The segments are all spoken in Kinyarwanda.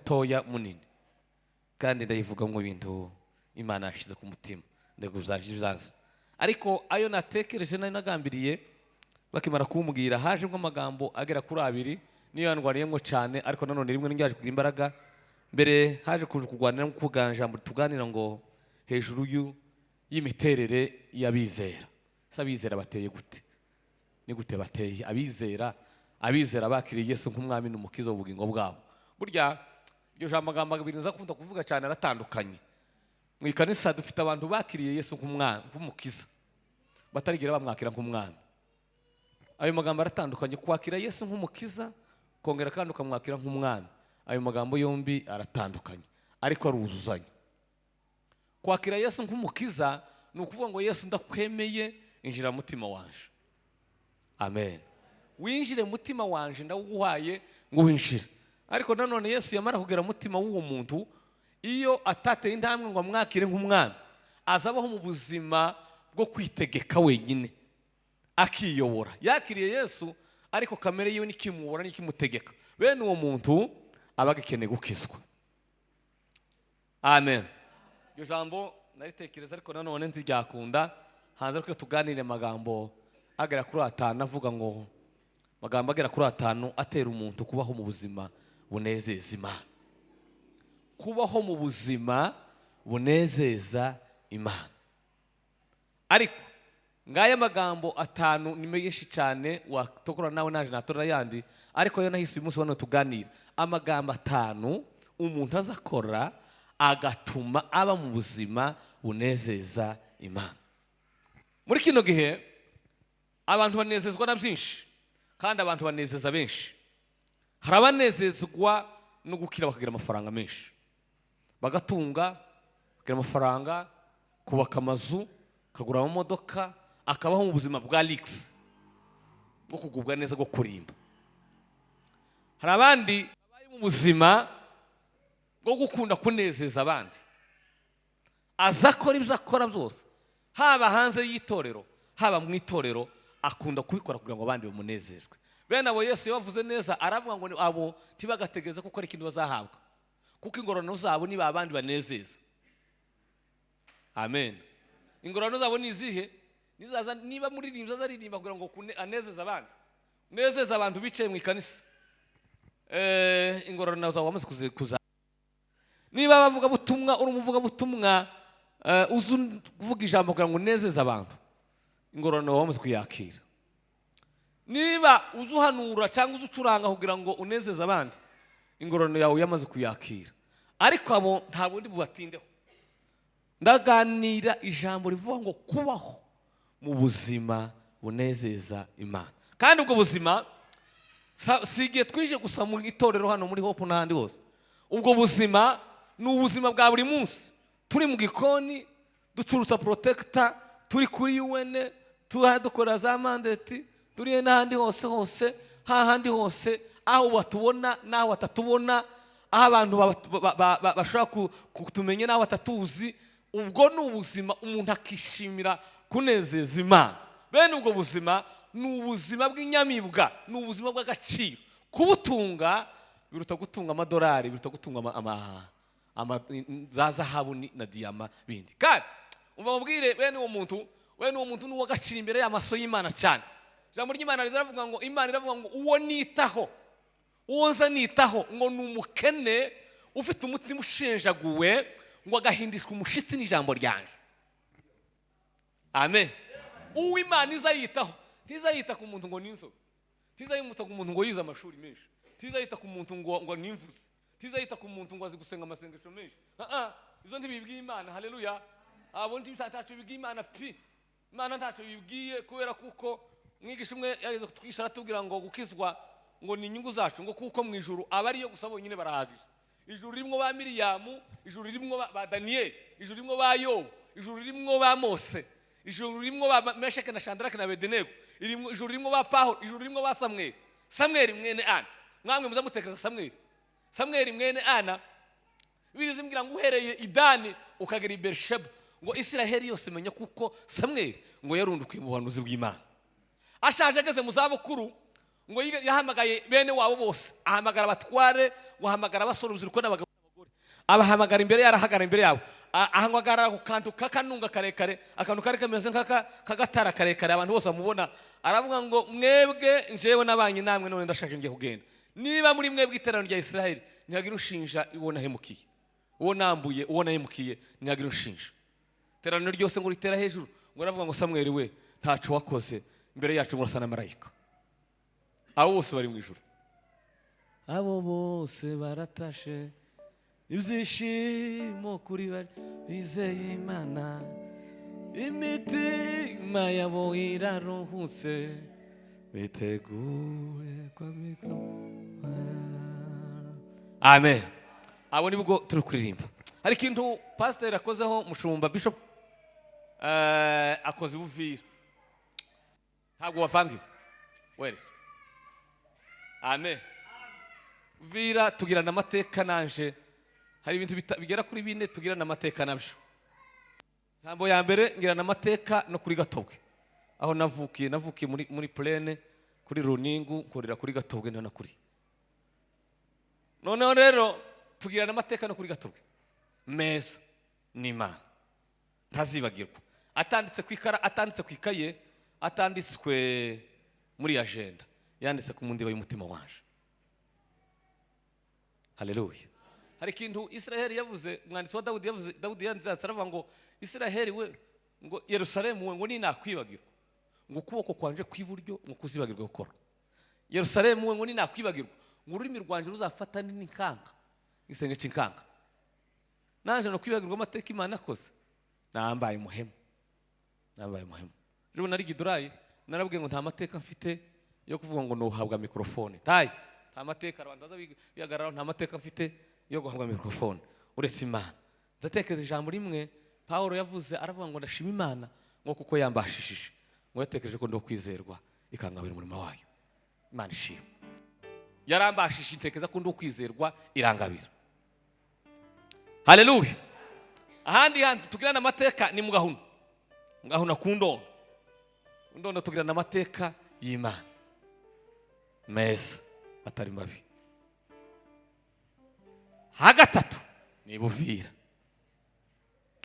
mutoya munini kandi ndayivuga mu bintu Imana yashize ku mutima ndeguzarizaza ariko ayo natekereje nari nagambiriye bakimara kumbwira hajemo amagambo agera kuri abiri niyo yandwaniyemo cyane ariko nanone rimwe n'ingaje kugira imbaraga mbere haje kurwanira no kuganja muri tuganira ngo hejuru y'imiterere y'abizera sabizera bateye gute ni gute bateye abizera bakiriye Yesu nk'umwami n'umukiza w'ubugingo bwabo burya iryo jambo amagambo abiri nzakunda kuvuga cyane aratandukanye mu ikanisa dufite abantu bakiriye Yesu nk'umwami nk'umukiza batarigera bamwakira nk'umwami ayo magambo aratandukanye kwakira Yesu nk'umukiza kongera kandi ukamwakira nk'umwami ayo magambo yombi aratandukanye ariko aruzuzanya kwakira Yesu nk'umukiza ni ukuvuga ngo Yesu ndakwemeye injira mutima wanje amen winjire mutima wanje ndawuguhaye ngo winjire ariko nanone Yesu yamara kugera mutima w'uwo muntu iyo atateye intambwe ngo amwakire nk'umwami azabaho mu buzima bwo kwitegeka wenyine akiyobora yakiriye Yesu ariko kamere yiwe nikimubora nikimutegeka bene uwo muntu abagikeneye gukizwa amen iryo jambo naritekereza ariko nanone ntiryakunda hanze ko tuganire magambo agera kuri 5 avuga ngo magambo agera kuri 5 atera umuntu kubaho mu buzima bunezeza Imana kubaho mu buzima bunezeza Imana ariko ngaya magambo 5 ni menshi cyane watokora nawe naje natora yandi ariko yo nahise umunsi wano tuganira amagambo 5 umuntu azakora agatuma aba mu buzima bunezeza Imana muri kino gihe abantu banezezwa na byinshi kandi abantu banezeza benshi harabanezezwa no gukira bakagira amafaranga menshi bagatunga bakagira amafaranga kubaka amazu kagura amamodoka akabaho mu buzima bwa lix bwo kugubwa neza bwo kurimba hari abandi babaye mu buzima bwo gukunda kunezeza abandi azakora ibyo akora byose haba hanze y'itorero haba mu itorero akunda kubikora kugira ngo abandi bamunezezwe bene abo Yesu yavuze neza aravuga ngo abo tibagategeza kuko ari ikintu bazahabwa kuko ingororano zabo niba abandi banezeza amen ingororano zabo ni izihe nizaza niba muririmba azaririmba kugira ngo anezeza abandi nezeza abantu bicaye mu ikanisa ingororano zabo bamaze kuza niba bavuga butumwa urumuvuga butumwa uzu kuvuga ijambo kugira ngo unezeze abantu ingororano bamaze kuyakira niba uzuhanura cyangwa uzucuranga kugira ngo unezeze abandi ingororano yawe yamaze kuyakira ariko abo nta bundi bubatindeho ndaganira ijambo rivuga ngo kubaho mu buzima bunezeza Imana kandi ubwo buzima sigiye twije gusa mu itorero hano muri Hope n'ahandi hose ubwo buzima ni ubuzima bwa buri munsi turi mu gikoni ducuruza protector turi kuri UN dukora za mandate turi n'ahandi hose hahandi hose aho batubona naho batatubona aho abantu bashaka kutumenya naho batatuzi ubwo ni ubuzima umuntu akishimira kunezeza Imana bene ubwo buzima ni ubuzima bw'inyamibwa ni ubuzima bw'agaciro kubutunga biruta gutunga amadolari biruta gutunga za zahabu na diyama bindi kandi umva mubwire bene uwo muntu ni uw'agaciro imbere y'amaso y'Imana cyane ijambo ry'Imana riravuga ngo Imana iravuga ngo uwo nitaho uwoza nitaho ngo ni umukene ufite umutima ushenjaguwe ngo agahindishwa umushitsi n'ijambo ryanje amen uwo Imana izayitaho tizayita ku muntu ngo ninzo tizayita ku muntu ngo yize amashuri menshi tizayita ku muntu ngo nimvuze tizayita ku muntu ngo azi gusenga amasengesho menshi izo ntibibwiye Imana haleluya abo ntitacu bibwiye Imana Imana ntacu bibwiye kubera kuko mwigisha umwe yageze kutwisha aratubwira ngo gukizwa ngo ni inyungu zacu ngo kuko mu ijuru abariyo gusa bonyine barahagije ijuru ririmo ba Miriyamu ijuru ririmo ba Daniel ijuru ririmo ba Yobu ijuru ririmo ba Mose ijuru ririmo ba Meshaki na Shadraka na Abednego ijuru ririmo ba Pawulo ijuru ririmo ba Samuel mwene Ana mwamwe muzamutekereza Samuel mwene Ana birize mbwira ngo uhereye idani ukagera i Bersheba ngo Isiraheli yose menya kuko Samuel ngo yarundukiye mu buhanuzi bw'Imana ashaje ageze mu zabukuru ngo yahamagaye bene wabo bose, ahamagara abatware, wahamagara abasore, urubyiruko n'abagabo n'abagore, abahamagara imbere yarahagara imbere yabo, ahamagara ku kantu k'akanunga karekare, akantu kari kameze nk'agatara karekare, abantu bose bamubona, aravuga ngo mwebwe njewe nabanye namwe, none ndashaka ngiye kugenda. Niba muri mwebwe iterano rya Israeli ntihagira ushinja uwo nahemukiye, uwo nambuye, uwo nahemukiye, ntihagira ushinja. Iteraniro ryose ngo ritera hejuru, ngo aravuga ngo Samweli we ntaco wakoze, imbere yacu murasa na marayika. Abo bose bari mu ijuru, abo bose baratashe ibyishimo kuri bari bizeye Imana, imitima yabo iraruhutse biteguye kwamika. Amen. Abo nibwo turi kuririmba. Hari ikintu pastor akozeho, mushumba bishop akoze Uvira, ntabwo wavangiwe werese. Amen. Uvira tugirana amateka nanje, hari ibintu bigera kuri 4 tugirana amateka nabyo. Jambo ya mbere ngirana amateka no kuri Gatobwe, aho navukiye muri Plaine kuri Runingu, nkorera kuri Gatobwe none kuri. Noneho rero tugirana amateka no kuri Gatobwe meza n'Imana ntazibagirwa, atanditse kwikara, atanditse kwikaye, atanditswe muri agenda, yanditse ku mundiba y'umutima wanje. Haleluya. Hari ikintu Israeli yavuze, umwanditsi wa Dawudi yavuze, Dawudi yanditse aravuga ngo Israeli we, ngo Yerusalemu we, ngo ninakwibagirwa, ngo ukuboko kwanje kw'iburyo ngo kuzibagirwe gukora. Yerusalemu we, ngo ninakwibagirwa, ngo ururimi rwanje ruzafata n'inkanga, igisenge cy'inkanga. Nanje no kwibagirwa amateka Imana akoze, nambaye umuhemu, nambaye umuhemu. Rero nari Gidurayi, narabwiye ngo nta mateka mfite yo kuvuga ngo nohabwa mikrofone. Nta mateka, abantu baza bihagararaho, nta mateka mfite yo guhabwa mikrofone uretse Imana. Ndatekereza ijambo rimwe Paulo yavuze, aravuga ngo ndashima Imana ngo kuko yambashishije, ngo yatekereje ko ndo kwizerwa ikangabira umurimo wayo. Imana ishimwe. Yarambashishije, ntekereza ko ndo kwizerwa irangabira. Haleluya. Ahandi hantu tugirana amateka ni mu Gahuna ku Ndondo tugirana amateka y'Imana meza atari mabi. Hagatatu ni Buvira.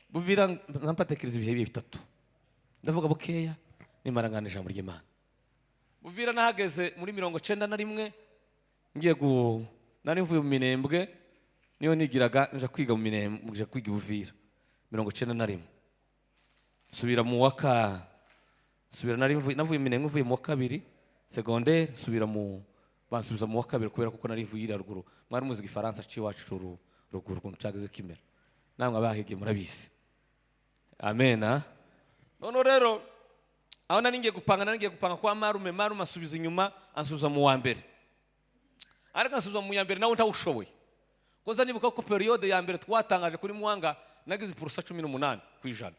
Buvira nkampatekereza ibihe bitatu, ndavuga bukeya nimarangana ijambo ry'Imana. Buvira nahageze muri 91 ngiye nari mvuye mu Minembwe, niyo nigiraga nje kwiga mu Minembwe, nje kwiga Buvira 91. Subira mu nari navuye mu Minembwe, mvuye mu wa kabiri secondaire, bansubiza mu wa kabiri kubera kuko nari mvuye iraruguru. Mwari muzi Igifaransa ciwacu ruguru kuntu cyagize kimera, namwe abahige murabizi. Amen. None rero aho nari ngiye gupanga kwa marume asubiza inyuma, ansubiza mu wa mbere. Ariko ansubiza mu ya mbere nawe ntawushoboye, koza nibuka ko periode ya mbere twatangaje kuri Muhanga nagize purusa 18%.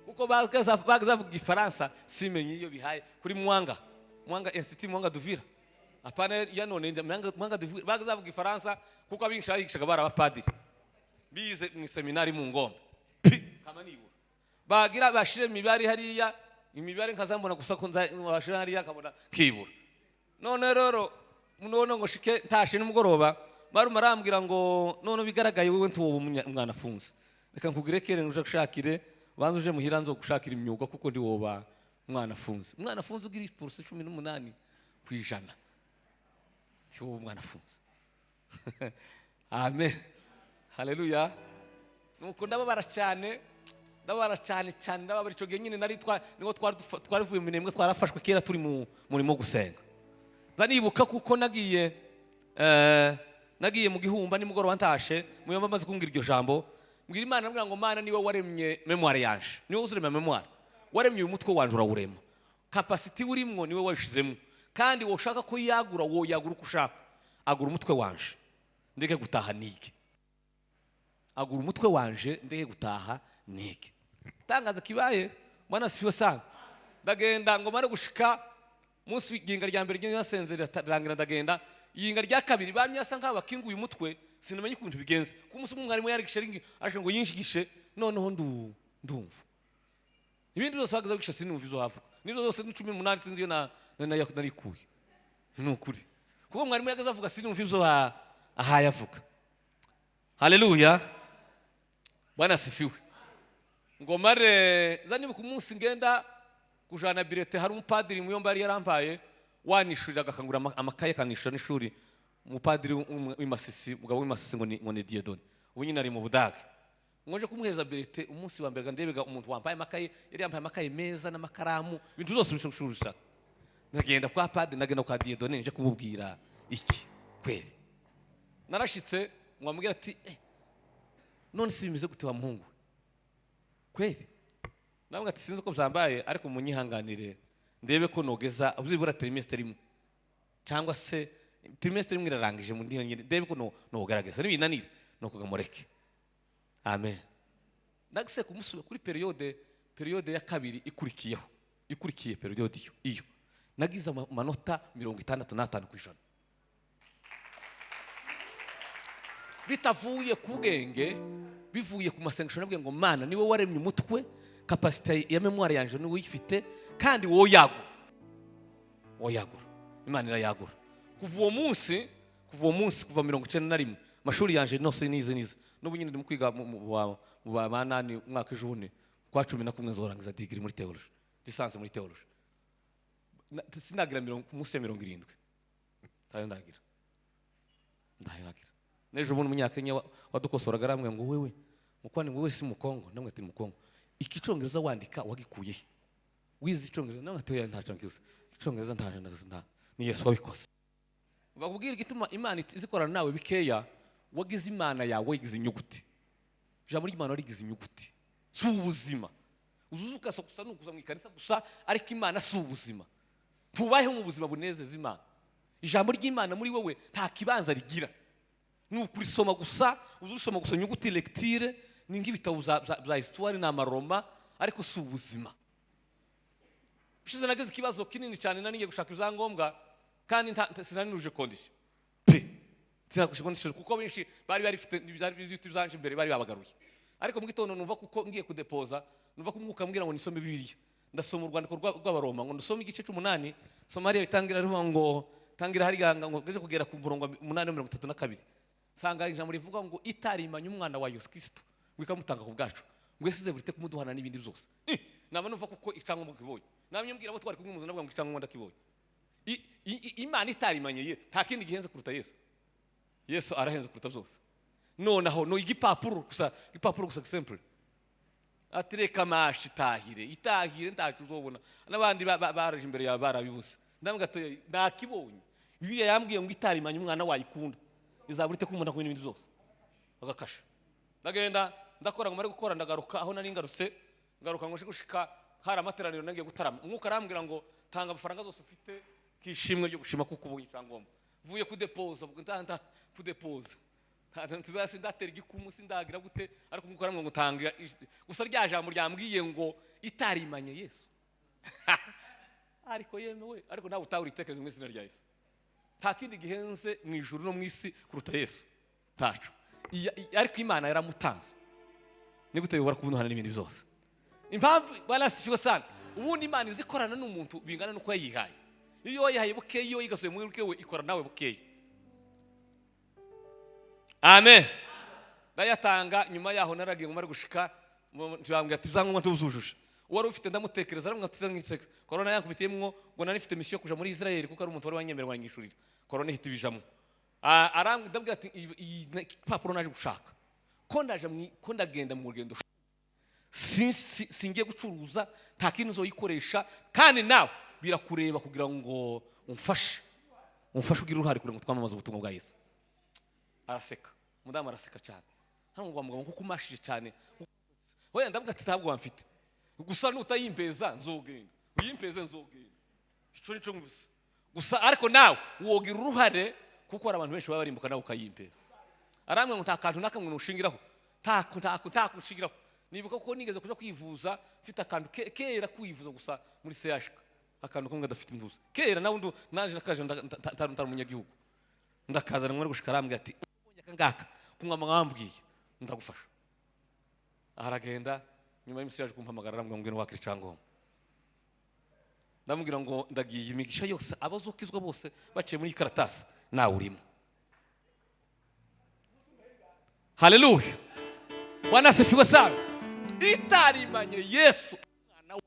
Kuko bagazavuga Igifaransa simenye iyo bihaye kuri Muhanga Institut Muhanga Duvira. Apana ya none Muhanga Duvira bagazavuga Igifaransa kuko abingishaga barabapadiri bize mu seminari mu Ngombe. Kama nibura bagira bashire imibare hariya, imibare nkazambona gusa ko bashire hariya kabona kibura. None rero munono ngo shike ntashe n'umugoroba baruma arambwira ngo none bigaragaye wewe ntuwo umwana afunze, reka nkugire kere nuje gushakire banze uje muhira nzo gushakira imyuga kuko ndi woba mwana afunze. Umwana afunze ugira purusa 18%. Ti wowe mwana afunze. Amen. Haleluya. Nuko ndababara cyane ndababara ico gihe nyine nari niho twarivuye mu Minembwe, twarafashwe kera turi mu murimo gusenga. Zanibuka kuko nagiye mu Gihumba nimugoroba ntashe, muyomba maze kumbwira iryo jambo, mbwira Imana mbwira ngo Mana niwe waremye memoire yanje, niwe uzurema memoire, waremye uyu mutwe wanje urawurema, capacity urimwo niwe washizemo, kandi woshaka ko yagura uko ushaka. Agura umutwe wanje ndeke gutaha nige, agura umutwe wanje ndeke gutaha nige. Tangaza kibaye Bwana sifiwe sana. Ndagenda ngo mare gushika munsi ginga rya mbere ry'asenzera rangira, ndagenda yinga rya kabiri bamyasa nk'aba bakinguye umutwe, sinamenye ukuntu bigenze. Ku munsi umwe mwarimu yarigishe arashe ngo yinshigishe, noneho ndumva ibindi byose hagaze gushaka sinumva izo havuga nizo zose ni 18 sinzi yo narikuye nukuri kuko mwarimu yagaze avuga sinumva izo ahaya avuga. Haleluya, Bwana asifiwe. Ngo mare zani ku munsi ngenda kujana birete hari umupadiri muyomba yari yarampaye wanishurira agakangura amakaye kanishura n'ishuri umupadiri w'imasisi mugabo w'imasisi ngo ni Diedone ubu nyine ari mu Budage. Ngoje kumuheza birete umunsi wa mbere ndebega umuntu wambaye amakaye yari yambaye amakaye meza n'amakaramu ibintu byose bishushurisha. Nagenda kwa padiri nagenda kwa Diedone nje kumubwira iki kweli. Narashitse mwamubwira ati none si bimeze gute wa muhungu kweli. Namwe ati sinzi ko byambaye ariko munyihanganire ndebe ko nogeza uzibura trimestre imwe cyangwa se trimestre imwe irarangije mu ndiyo nyine ndebe ko nogaragaza n'ibinanire no kugamureke. Amen. Nagise kumusubira kuri periode ya kabiri ikurikiye periode iyo nagize amanota 65 kw'ijana bitavuye ku bwenge bivuye ku masengesho nabwiye ngo Mana niwe waremye umutwe capacity ya memoire yanje ni uyifite kandi woyagura Imana irayagura. Kuva uwo munsi kuva 91 mashuri yanje nose nize n'ubu nyine ndi kwiga mu banani umwaka ijune kwa 11 nzorangiza degree muri theology licence muri theology sinagira munsi ya 70 tayo ndagira nejo umuntu munyakenya wadukosoraga aramwe ngo wewe mukwani ngo wese mukongo namwe ati mukongo ikicongereza wandika wagikuye wize icongereza namwe atoya ntacankiza icongereza nta ni Yesu wabikoze. Bakubwira igituma Imana izikorana nawe bikeya wagize Imana yawe igize inyuguti jambo ry'Imana rigize inyuguti si ubuzima uzuzuka gusa nukuza mu ikanisa gusa ariko Imana si ubuzima tubayeho mu buzima bunezeza Imana. Ijambo ry'Imana muri wewe nta kibanza rigira nukurisoma gusa uzusoma gusa inyuguti lecture ningi bitabo za histoire na maroma ariko si ubuzima. Bishize nageze kibazo kinini cyane naninge gushaka ibyangombwa kandi sinaniruje condition tirakushe condition kuko benshi bari bifite byanje imbere bari babagaruye ariko mu gitondo numva kuko ngiye kudepoza numva ko umwuka mbwira ngo nisome Bibiliya ndasoma urwandiko rw'abaroma ngo ndasome igice 8 Somalia bitangira ruvuga ngo tangira hari ngo geze kugera ku murongo 832 sanga ijambo rivuga ngo itarimanye umwana wa Yesu Kristo wikamutanga ku bwacu ngo esize burite kumuduhana n'ibindi byose naba numva kuko icyango mu kiboye namye mbwira abo twari kumwe mu nabwo ngo icyango ndakiboye Imana itarimanye ye nta kindi gihenze kuruta Yesu arahenze kuruta byose nonaho no igipapuro gusa simple atireka mashi itahire ndacu uzobona n'abandi baraje imbere ya barabibuze ndambwa to nakibonye Bibiliya yambwiye ngo itarimanye umwana wayikunda izaburite kumunda ku ibindi byose bagakasha ndagenda ndakora ngo mari gukora ndagaruka aho nari ngarutse ngaruka ngo gushika hari amateraniro nagiye gutarama umwuka arambwira ngo tanga amafaranga zose ufite kishimwe ryo gushima kuko ubunye cyangomba vuye kudepoza kudepoza ntibase ndatera igikumu sindagira gute ariko umwuka arambwira ngo tanga gusa rya jambo ryambwiye ngo itarimanye Yesu ariko yemewe ariko nawe utawuritekereza mu izina rya Yesu nta kindi gihenze mu ijuru no mu isi kuruta Yesu tacu ariko Imana yaramutanze ni gute yobora kubunuhana n'ibindi byose impamvu barasifiwe sana ubundi Imana izikorana n'umuntu bingana nuko yayihaye iyo yayihaye bukeye iyo igasuye mu rwe we ikora nawe bukeye. Amen. Dayatanga nyuma yaho naragiye ngumara gushika ntibambwira ati zango ntuzujuje wari ufite ndamutekereza aramwe ati zangiseka corona yankubitiyemwo ngo nari mfite mission kuja muri Israel kuko ari umuntu wari wanyemerwa wanyishurira corona ihita ibijamo arambwira ndabwira ati papuro naje gushaka ko ndagenda mu rugendo singiye gucuruza nta kintu uzoyikoresha kandi nawe birakureba kugira ngo umfashe ugira uruhare kugira ngo twamamaze ubutumwa bwa Yesu. Araseka mudamu araseka cyane hano ngo amugabo kuko umashije cyane hoya ndabwira ati ntabwo wamfite gusa nutayimpeza nzogenda uyimpeze nzogenda ico nico gusa ariko nawe wogira uruhare kuko ari abantu benshi baba barimbuka nawe ukayimpeza. Aramwe ngo nta kantu nakamwe nushingiraho ntakushingiraho nibuka ko nigeze kuja kwivuza mfite akantu kera kwivuza gusa muri CH akantu ko ngadafite imvuza kera nawe naje nakaje ntar munyagihugu ndakaza namwe gushika arambwira ati ubonye kangaka kumwa mwambwiye ndagufasha aragenda nyuma y'imisi yaje kumpamagara arambwira ngo ngwino wakira icyangombwa. Ndamubwira ngo ndagiye, imigisha yose abazokizwa bose baciye muri karatasi nawe urimo. Haleluya. Bwana asifiwe sana. Itarimanye Yesu umwana wa.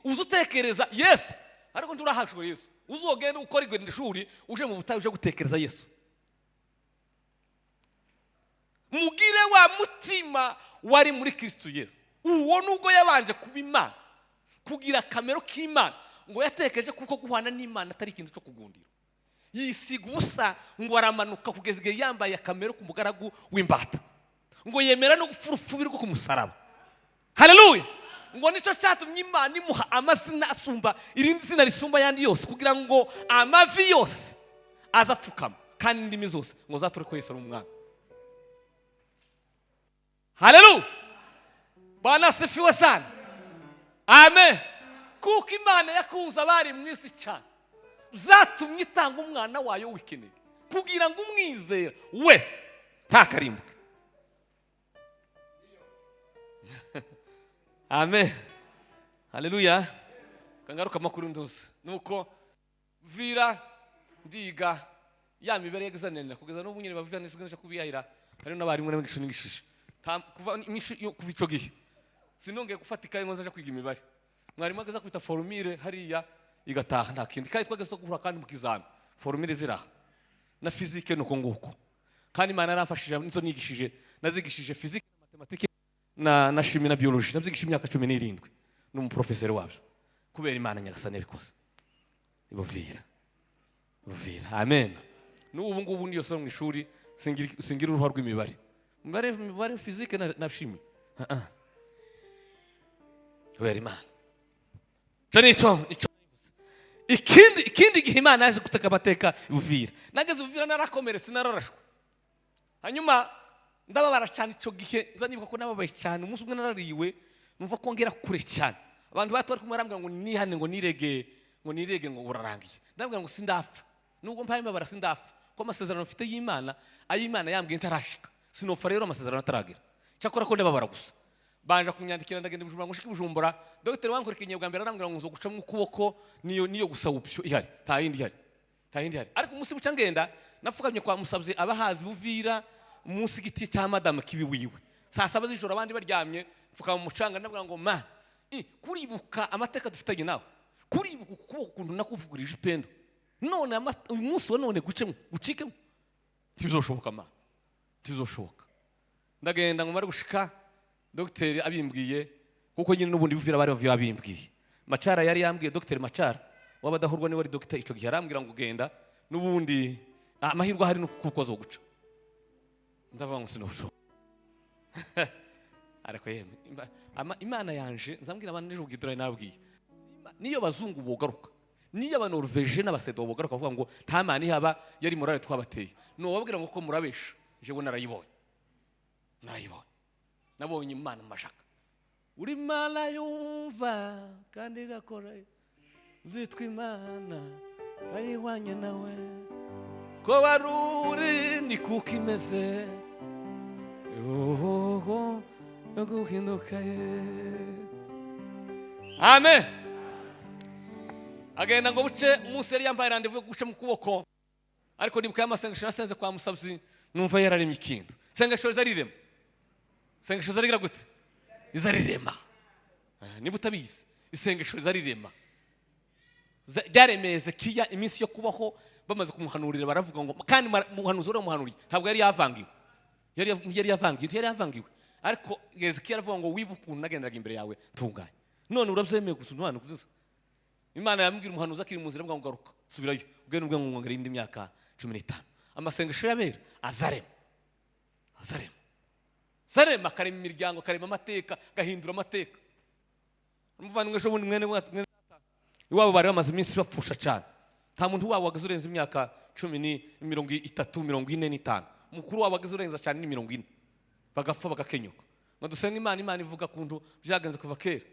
Uzutekereza Yesu. Ariko nturahashwe Yesu. Uzogenda ukora igenda ishuri uje mu butayu uje gutekereza Yesu. Mugire wa mutima wari muri Kristo Yesu. Uwo nubwo yabanje kuba Imana, kugira kamero k'Imana, ngo yatekereje kuko guhana n'Imana atari ikintu cyo kugundira. Yisiga ubusa ngo aramanuka kugeza igihe yambaye akamero ku mugaragu w'imbata. Ngo yemera no gufurufubira rwo ku musaraba. Haleluya. Ngo nico cyatumye Imana imuha amazina asumba irindi zina risumba yandi yose, kugira ngo amavi yose azapfukama kandi indimi zose ngo zature ko Yesu ari umwana. Haleluya. Bwana asifiwe sana. Amen. Kuko Imana yakunze abari mu isi cyane, zatumye itanga umwana wayo w'ikinege kugira ngo umwizera wese ntakarimbuke. Amen. Haleluya. Kangaruka makuru nduze nuko vira ndiga ya mibare yagizanira kugeza n'ubu nyine bavira nisiganisha kubiyahira. Hari n'abari mwe n'igishishije kuva kuva ico gihe sinongeye gufatika ingo nzaje kwiga imibare. Mwari magaza kwita formule hariya igataha nta kindi kandi twageze guhura kandi mu kizami formule ziraha na physique nuko nguko. Kandi Imana yarafashije nizo nigishije, nazigishije physique na mathématique na chimie na biologie, nabyigishije imyaka 17 n'umuprofesseur wabyo kubera Imana nyagasane bikoze ibuvira. Amen. N'ubu ngubu niyo so mu ishuri singira uruhwa rw'imibare, imibare physique na chimie kubera Imana. Nico ikindi gihe Imana yaje guteka amateka ibuvira. Nageze ubuvira narakomeretse nararashwe. Hanyuma ndababara cyane ico gihe, nzanibuka ko nababaye cyane. Umunsi umwe narariwe numva ko ngera kure cyane. Abantu batwari kumurambwa ngo nihane ngo nirege ngo urarangiye. Ndabwira ngo sindapfa. Nubwo mpaye mbabara sindapfa. Ko amasezerano mfite y'Imana, ay'Imana yambwiye ntarashika. Sinopfa rero amasezerano ataragira. Cyakora ko ndababara gusa. Banje kunyandikira ndagenda Bujumbura ngo shiki Bujumbura. Dr. Wankurikije bwa mbere arambwira ngo nzoguca mu kuboko niyo gusa upyo ihari. Ta yindi ihari. Ariko umunsi buca ngenda nafukamye kwa musabye abahazi buvira umunsi giti cya madame kibi wiwe. Saa 7 z'ijoro abandi baryamye mfuka mu mucanga ndabwira ngo ma kuribuka amateka dufitanye nawe. Kuribuka ukuboko kuntu nakuvugurije ipendo. None umunsi wa none gucikemo. Tizoshoboka ma. Tizoshoboka. Ndagenda ngo mari gushika Dr. abimbwiye kuko nyine n'ubundi buvira bari babimbwiye. Machara yari yambwiye Dr. Machara wabadahurwa ni wari Dr. ico gihe arambwira ngo genda n'ubundi amahirwe hari no kuko zo guca. Ndavuga ngo sinosho. Ariko yeme Imana yanje nzambwira abantu n'ejo gidura nabwiye. Niyo bazungu bogaruka, niyo aba Norvege n'abasedo bogaruka bavuga ngo nta mani haba yari morale twabateye. No wabwira ngo ko murabesha. Jewe narayibonye. Nabonye Imana mashaka. Uri Imana yumva kandi gakora. Zitwa Imana bayihwanye nawe. Ko waruri ni kuko imeze. Guhinduka Amen. Agenda ngo buce umunsi yari yambaye randevu guca mu kuboko. Ariko ndibuka y'amasengesho nasenze kwa musabyi numva yararemye ikintu. Sengesho zarirema. Sengesho zarigira gute? Izarirema. Niba utabizi isengesho zarirema. Byaremeze kiya iminsi yo kubaho bamaze kumuhanurira baravuga ngo kandi muhanuzi uri muhanuriye ntabwo yari yavangiwe. Yari yavangiwe. Ariko Hezekiya aravuga ngo wibukuntu nagenderaga imbere yawe tunganye. None urabyemeye gusunwana kuzuza. Imana yambwira umuhanuzi akiri mu nzira ngo garuka subirayo. Ubwene ubwe ngongera indi myaka 15. Amasengesho yabera azarema. Sarema karema imiryango, karema amateka, gahindura amateka. Umuvandimwe ejo bundi mwene iwabo bari bamaze iminsi bapfusha cyane. Nta muntu wabo wagaze urenze imyaka 10 45. Mukuru wabo wagaze urenza cyane ni 40. Bagapfa bagakenyuka. Ngo dusenga Imana ivuga kuntu byagenze kuva kera.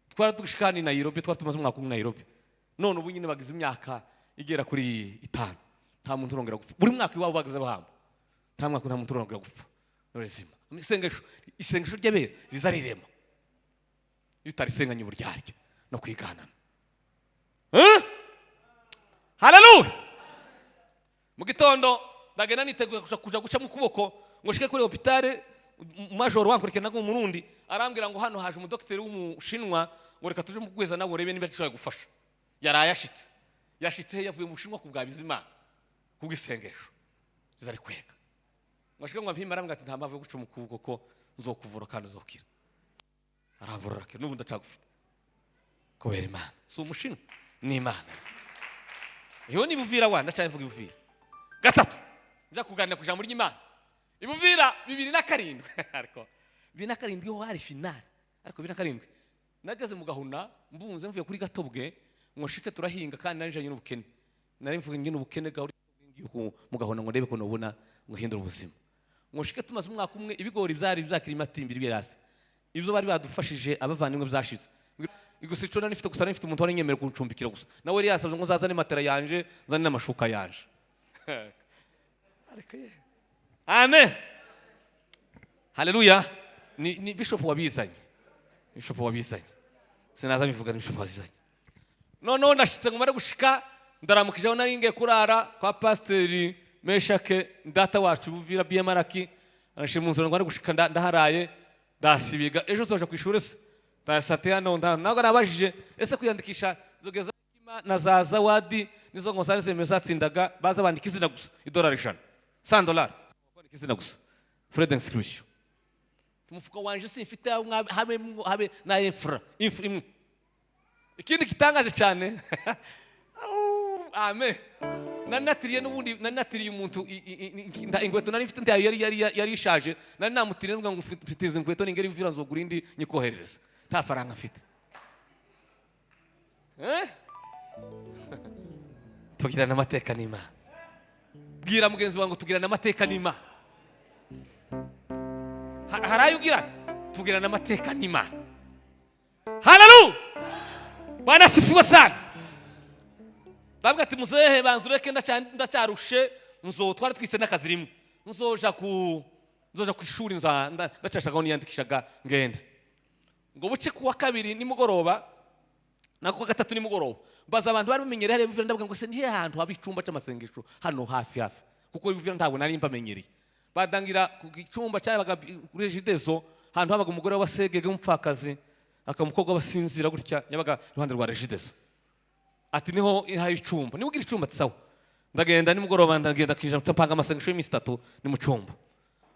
Twara dushikani Nairobi, twari tumaze umwaka mu Nairobi. None ubu nyine bagize imyaka igera kuri 5. Nta muntu urongera gupfa. Buri mwaka iwabo bagaze bahamba. Nta mwaka nta muntu urongera gupfa. Norezima. isengesho ry'abera riza rirema iyo utarisenganye uburyarya no kwiganana. Haleluya. Mu gitondo ndagenda niteguye kuja guca mu kuboko ngo shike kuri hopitale. Majoro wankurikirana ngo umurundi arambwira ngo hano haje umudokiteri w'umushinwa ngo reka tuje mugweza nawe rebe niba ashobora gufasha. Yarayashitse yavuye mu Bushinwa ku bwa Bizimana kubwisengesho zari kwega. Ngashika ngo mpima arambwira ati nta mpamvu yo guca mu kuboko ko nzokuvura kandi uzokira. Aravura ke n'ubundi acagufite kubera Imana si umushinwa ni Imana. Iyo ni Buvira wa ndacaye mvuga Buvira. Gatatu nja kuganira ku jambo ry'Imana Ibuvira 2007 ariko 2007 yo hari finale ariko 2007 nageze mu Gahuna mbunze mvuye kuri Gatobwe ngo shike turahinga kandi narijanye n'ubukene nari mvuga ngene ubukene gaho mu Gahuna ngo ndebe ko nobona ngo hindura ubuzima ngo shike tumaze umwaka umwe ibigori byari byakiri matimbiri birasi ibyo bari badufashije abavandimwe byashize igusicona nifite gusa nifite umuntu wari nyemera kuncumbikira gusa nawe yari yasabye ngo zazane matera yanje zane n'amashuka yanje ariko amen. Haleluya. Ni bishop wabizanye sinaza bivuga ni bishop wabizanye. No ndashitse ngo mare gushika ndaramukije naringe kurara kwa pasteur Meshake data wacu Buvira Biemaraki arashimunzura ngo ari gushika ndaharaye ndasibiga ejo zoje kwishura se ndasate hano nago nabajije ese kwiyandikisha zogeza na za zawadi nizo ngo sare mesatsindaga baza bandika izina gusa $100 $100 kwandika izina gusa Fred inscription tumufuka wanje simfite habe na infra ikindi kitangaje cyane amen nanatiriye n'ubundi nanatiriye umuntu ingweto nari mfite ndayo yari ishaje nari namutiriye ngo mfitize ingweto ningeri Buvira nzogura indi nyikoherereza nta faranga mfite tugirana amateka n'Imana. Bwira mugenzi wangu tugirana amateka n'Imana. Harayo ugira tugirana amateka n'Imana. Haleluya. Bwana sifiwe sana. Babwa ati muzehe banzureke ndacyarushe twari twise n'akazi rimwe nzoja ku ishuri ndacashaka niyandikishaga ngende ngo buce kuwa kabiri nimugoroba nako gatatu nimugoroba baza abantu bari bamenyereye hariya Buvira ndavuga ngo se nihe hantu haba icumba c'amasengesho hano hafi kuko Buvira ntabwo nari mbamenyereye badangira ku gicumba cyabaga kuri Regideso hantu habaga umugore w'abasegege umupfakazi akamukobwa basinzira gutya yabaga iruhande rwa Regideso ati niho hari icumba nibugira icumba tsaho ndagenda nimugoroba ndagenda kija mpanga amasengesho y'imisi 3 ni mu cumba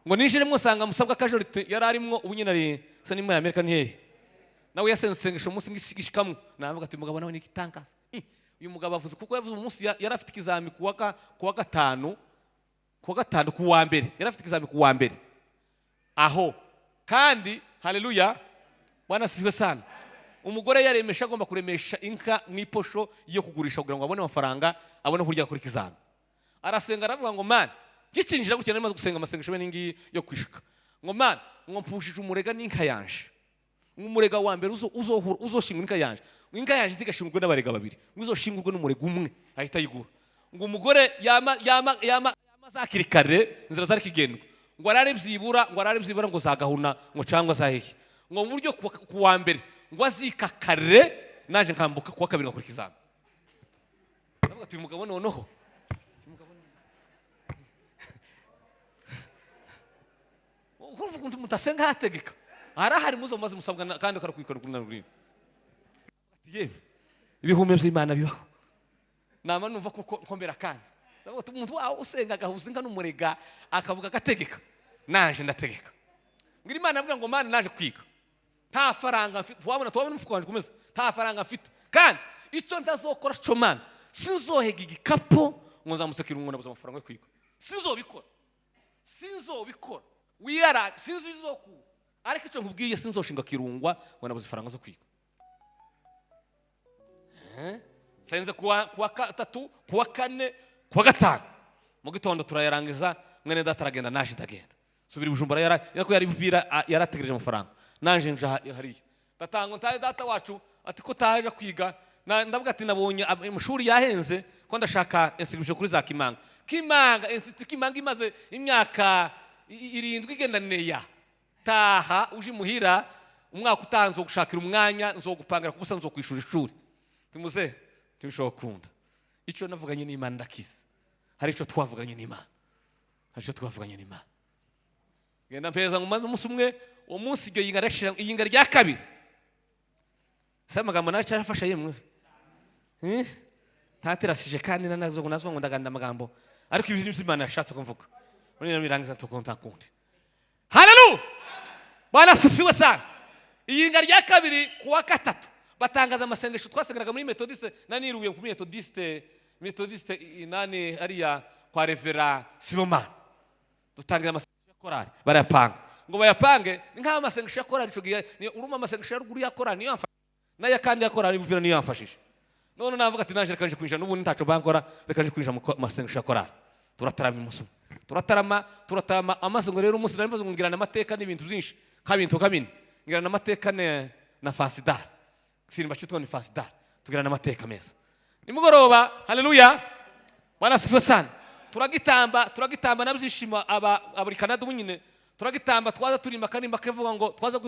ngo ninjire musanga musabwa kajorite yararimwo ubunyinari se ni muri Amerika ni hehe nawe yasengesho umunsi ngishikamwe navuga ati mugabo nawe nikitangaza uyu mugabo avuze kuko yavuze umunsi yarafite ikizami kuwa gatanu kuwa mbere yarafite ikizami kuwa mbere aho kandi haleluya Bwana sifiwe sana. Umugore yaremesha agomba kuremesha inka mwiposho yo kugurisha kugira ngo abone amafaranga abone kurya kuri kizami arasenga aravuga ngo man gicinjira gukena maze gusenga amasengesho n'ingi yo kwishika ngo man ngo mpushije umurega n'inka yanje umurega wa mbere uzoshinga inka yanje ntigashingurwe n'abarega babiri uzoshingurwe n'umurega umwe ahita yigura ngo umugore yama zakirikare inzira zari kigendwa ngo arare byibura ngo zagahuna ngo cyangwa zahehe ngo mu buryo kuwa mbere ngo azikakare naje nkambuka kuwa kabiri ngakora ikizami ndavuga ati umugabo noneho uvuga ngo mutasenga hategeka arahari muzo maze musabwa kandi karakwikora kuri naruri yewe ibihume by'Imana bibaho nama numva kuko nkombera kandi ndavuga umuntu wawe usenga gahuzinga n'umurega akavuga gategeka naje ndategeka ngira Imana avuga ngo Mana naje kwiga nta faranga mfite twabona umufuko wanje kumeze nta faranga mfite kandi icyo ntazokora cyo Mana sinzohega igikapo ngo nzamusekira umuntu abuza amafaranga yo kwiga sinzobikora wiyara sinzizoku ariko icyo nkubwiye sinzoshinga kirungwa ngo nabuze faranga zo kwiga senze kuwa gatatu kuwa kane kuwa gatanu mu gitondo turayarangiza mwene data aragenda naje ndagenda subira Bujumbura yarako yari Buvira yarategereje amafaranga nanje nje hariya ndatango ntaye data wacu ati ko taje kwiga ndavuga ati nabonye amashuri yahenze ko ndashaka inscription kuri za Kimanga imaze imyaka 7 igenda neya taha uje muhira umwaka utanze gushakira umwanya nzogupangira kubusa nzokwishura ishuri timuze tibishoboka kunda ico navuganye n'Imana ndakiza hari ico twavuganye n'Imana genda mpeza ngo maze umunsi umwe uwo munsi iryo yinga rya kabiri sa magambo naca arafasha yemwe ntaterasije kandi nazo ngo ndaganda amagambo ariko ibintu by'Imana yashatse kumvuga none birangiza tukonta kundi. Haleluya, Bwana asifiwe sana. Iyinga rya kabiri kuwa gatatu batangaza amasengesho twasengeraga muri Methodiste naniruye ku Methodiste inani ariya kwa Revera Siloma. Dutangira amasengesho ya korali barayapanga ngo bayapange nka amasengesho ya korali cyo gihe uruma amasengesho ya ruguru ya korali niyo yamfasha naye kandi ya korali buvira niyo yamfashije. None navuga ati naje kanje kwinjira n'ubundi ntaco bankora rekaje kwinjira mu masengesho ya korali. Turatarama imusu turatarama amaze ngo rero umunsi nari maze ngirana amateka n'ibintu byinshi kabintu kabini ngirana amateka na fasidar sirimba cyitwa ni fasidar tugirana amateka meza nimugoroba. Haleluya, Bwana asifiwe sana. turagitamba nabyishima aburi Canada bunyine turagitamba twaza turima kanimba kevuga ngo twaza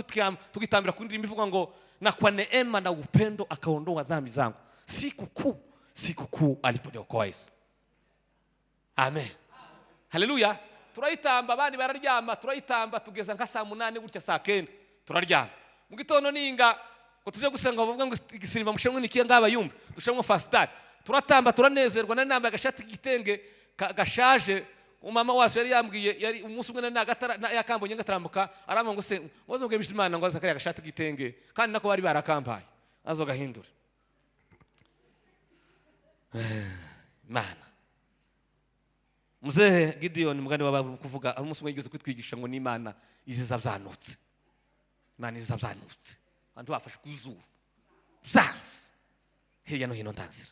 tugitambira ku ndirimbo ivuga ngo na kwa neema na upendo akaondoa dhambi zangu siku aliponiokoa Yesu. Amen. Haleluya. Turayitamba abandi bararyama turayitamba tugeza nka saa 8 gutya saa 9 turaryama. Mu gitondo ninga ko tuje gusenga bavuga ngo igisimba mushemwe nikiye ngaba yumba dushemwe fastar turatamba turanezerwa na namba gashati gitenge gashaje. Umama wacu yari yambwiye yari umunsi umwe na gatara yakambonye ngatarambuka aramba ngo se wazonge bishimana ngo azakari gashati gitenge kandi nako bari barakampaye azogahindura mana. Mzee Gideon mugani waba kuvuga umunsi umwe yigeze kwitwigisha ngo n'Imana iziza byanutse. Imana iziza byanutse abantu bafashe kuzuru byanze hirya no hino ntanzira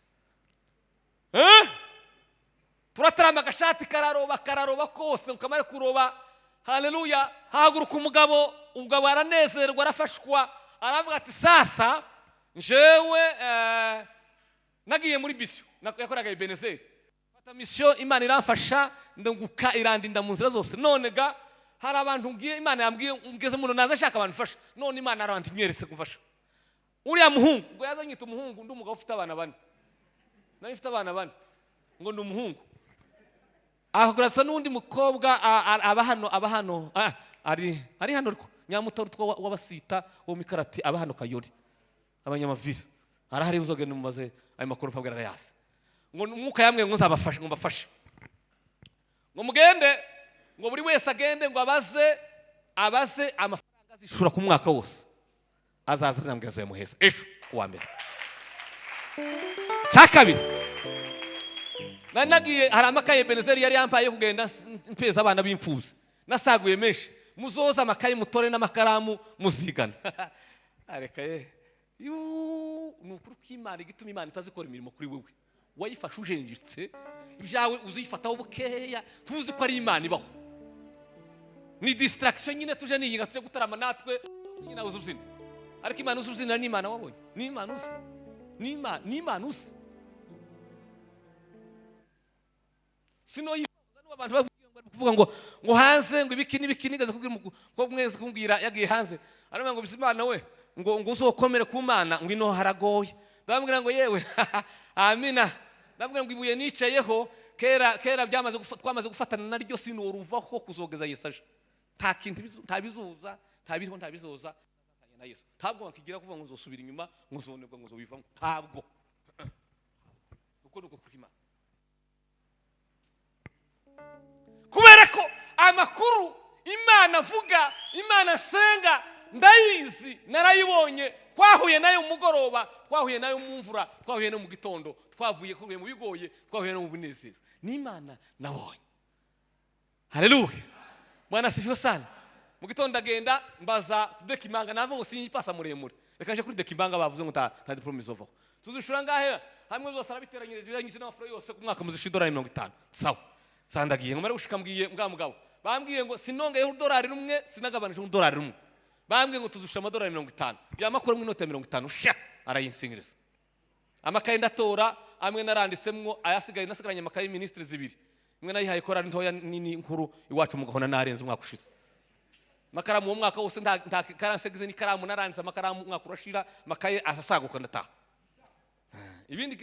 turatarama gashati kararoba kose ukamara kuroba. Haleluya, haguruka umugabo aranezerwa arafashwa aravuga ati sasa njewe nagiye muri bisyo yakoraga Ebenezer fata mission Imana iramfasha ndanguka irandinda mu nzira zose. None ga hari abantu ngiye Imana yambwiye ngeze muno naza shaka abantu fasha none Imana arandi nyeretse kumfasha. Uriya muhungu ngo yazanyita umuhungu ndi umugabo ufite abana bane nayo ufite abana bane ngo ndi umuhungu ahakurasa n'undi mukobwa aba hano ari hano riko nyamuto wabasita wo mikarati aba hano Kayori abanyamavira arahari uzogenda mumaze ayo makuru pabwira yase ngo umwuka yamwe ngo nzabafashe ngo mbafashe ngo mugende ngo buri wese agende ngo abaze amafaranga azishura ku mwaka wose azaza zambwiza yamuheza ejo kuwa mbere cyakabiri nagiye hari amakaye Ebenezer yari yampaye kugenda mpeza abana b'imfuzi nasaguye menshi muzoza amakaye mutore n'amakaramu muzigana areka nukuri k'Imana igituma Imana itazikora imirimo kuri wewe wayifashe ujenjitse ibyawe uzifataho bukeya tuzi ko ari Imana ibaho ni distraction nyine tuje niyinga tuje gutarama natwe nyina uzuzina ariko Imana uzuzina ni Imana wabonye ni Imana uzi ni Imana uzi sino abantu bavuga ngo hanze ngo ibiki nigaze kubwira ko mwese kumbwira yagiye hanze arimo ngo bisimana we ngo uzokomere ku Mana ngo ino haragoye ndababwira ngo yewe amina ndababwira ngo ibuye nicayeho kera twamaze gufatana naryo sino uruvaho kuzogeza Yesu nta kintu ntabizuza ntabizoza na Yesu ntabwo wakigira kuvuga ngo uzosubira inyuma ngo uzonerwa ngo uzobivamo ntabwo uko kuri Imana kubera ko amakuru Imana avuga Imana senga ndayizi narayibonye twahuye nayo umugoroba twahuye nayo mu mvura twahuye no mu gitondo twavuye kuruye mu bigoye twahuye no mu binezeza ni Imana nabonye. Haleluya, Bwana asifiwe sana. Mu gitondo ndagenda mbaza tudekimanga nava ngo sinyipasa muremure reka nje kuri dekimanga bavuze ngo ta diplome izovaho tuzushura ngahe hamwe zose arabiteranyiriza ibyanyize n'amafuro yose ku mwaka muzishidora $50 sawa sandagiye ngo mara gushika mbwiye mugabo bambwiye ngo sinongeyeho $1 sinagabanije $1 bambwiye ngo tuzusha $50 yamakuru mu inota 50 sha arayinsingiriza amakaye ndatora amwe naranditsemwo ayasigaye nasigaranye amakaye ministries 2 imwe nayihaye korari ntoya nini nkuru iwacu mu gahona narenze umwaka ushize makaramu mu mwaka wose nta karansegize n'ikaramu narangiza amakaramu umwaka urashira makaye asasaguka ndataha. Ibindi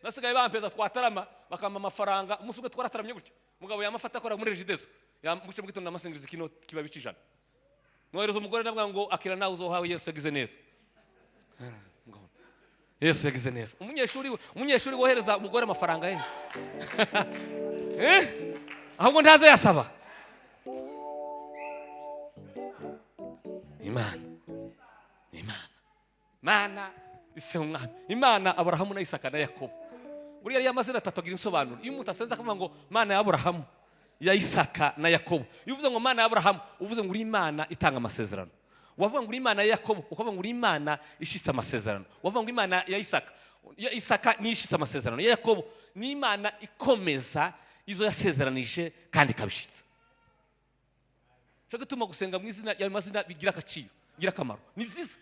nasigaye bampeza twatarama bakama amafaranga umunsi umwe twarataramye gutyo mugabo yamafata akora muri regidezo yamuce mu gitondo namasingiriza kino kiba bicijana noherezo umugore nabwa ngo akira nawe uzohawe Yesu yagize neza. Yesu yagize neza. Umunyeshuri wohereza umugore amafaranga ye ahubwo ntaze yasaba Imana ise umwana Imana Aburahamu na Isaka na Yakobo. Buriya yari amazina atatu agira insobanuro. Iyo umuntu asenza akavuga ngo Mana ya Aburahamu, ya Isaka na Yakobo, iyo uvuze ngo Mana ya Aburahamu uvuze ngo uri Imana itanga amasezerano. Wavuga ngo uri Imana ya Yakobo ukavuga ngo uri Imana ishitse amasezerano. Wavuga ngo Imana ya Isaka ni ishitse amasezerano. Ya Yakobo ni Imana ikomeza izo yasezeranije kandi kabishitse. Cyo gituma gusenga mu izina ya mazina bigira akaciro, bigira akamaro. Ni byiza.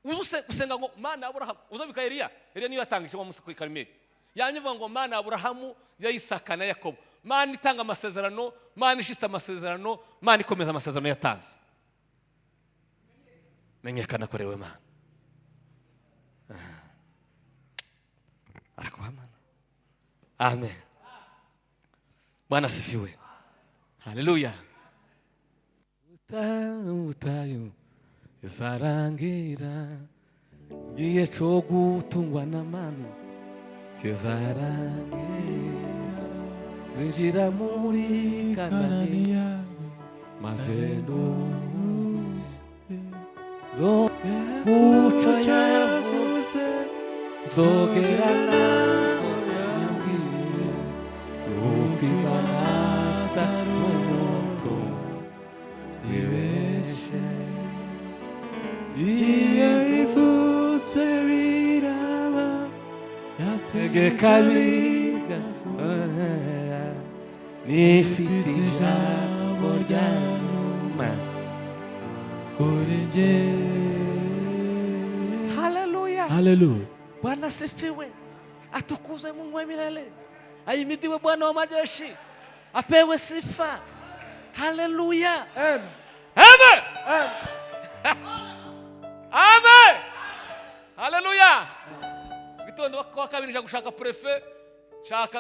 Uze gusenga ngo Mana ya Aburahamu, uzabika Eliya niyo yatangije wa Musa kuri Karmeli. Yanyivuga ngo Mana ya Aburahamu, ya Isaka na Yakobo. Mana itanga amasezerano, Mana ishitse amasezerano, Mana ikomeza amasezerano yatanze. Menyekana korewe Mana. Arakuhamana. Amen. Bwana sifiwe. Haleluya. Utayu zarangira giye cyo gutungwa n'amanu kizarangira zinjira muri Kananiya mazendo zo kuca yavuze zogerana yangiye ukimanata n'umuto ibeshe iyo ivutse biraba yategeka biga nifite ijambo rya nyuma kuri je. Haleluya. Haleluya. Bwana asifiwe. Atukuzwe Mungu wa milele. Ahimidiwe Bwana wa majeshi. Apewe sifa. Haleluya. Amen. Amen. Amen. Amen. Haleluya. Gitondo kwa kabiri nja gushaka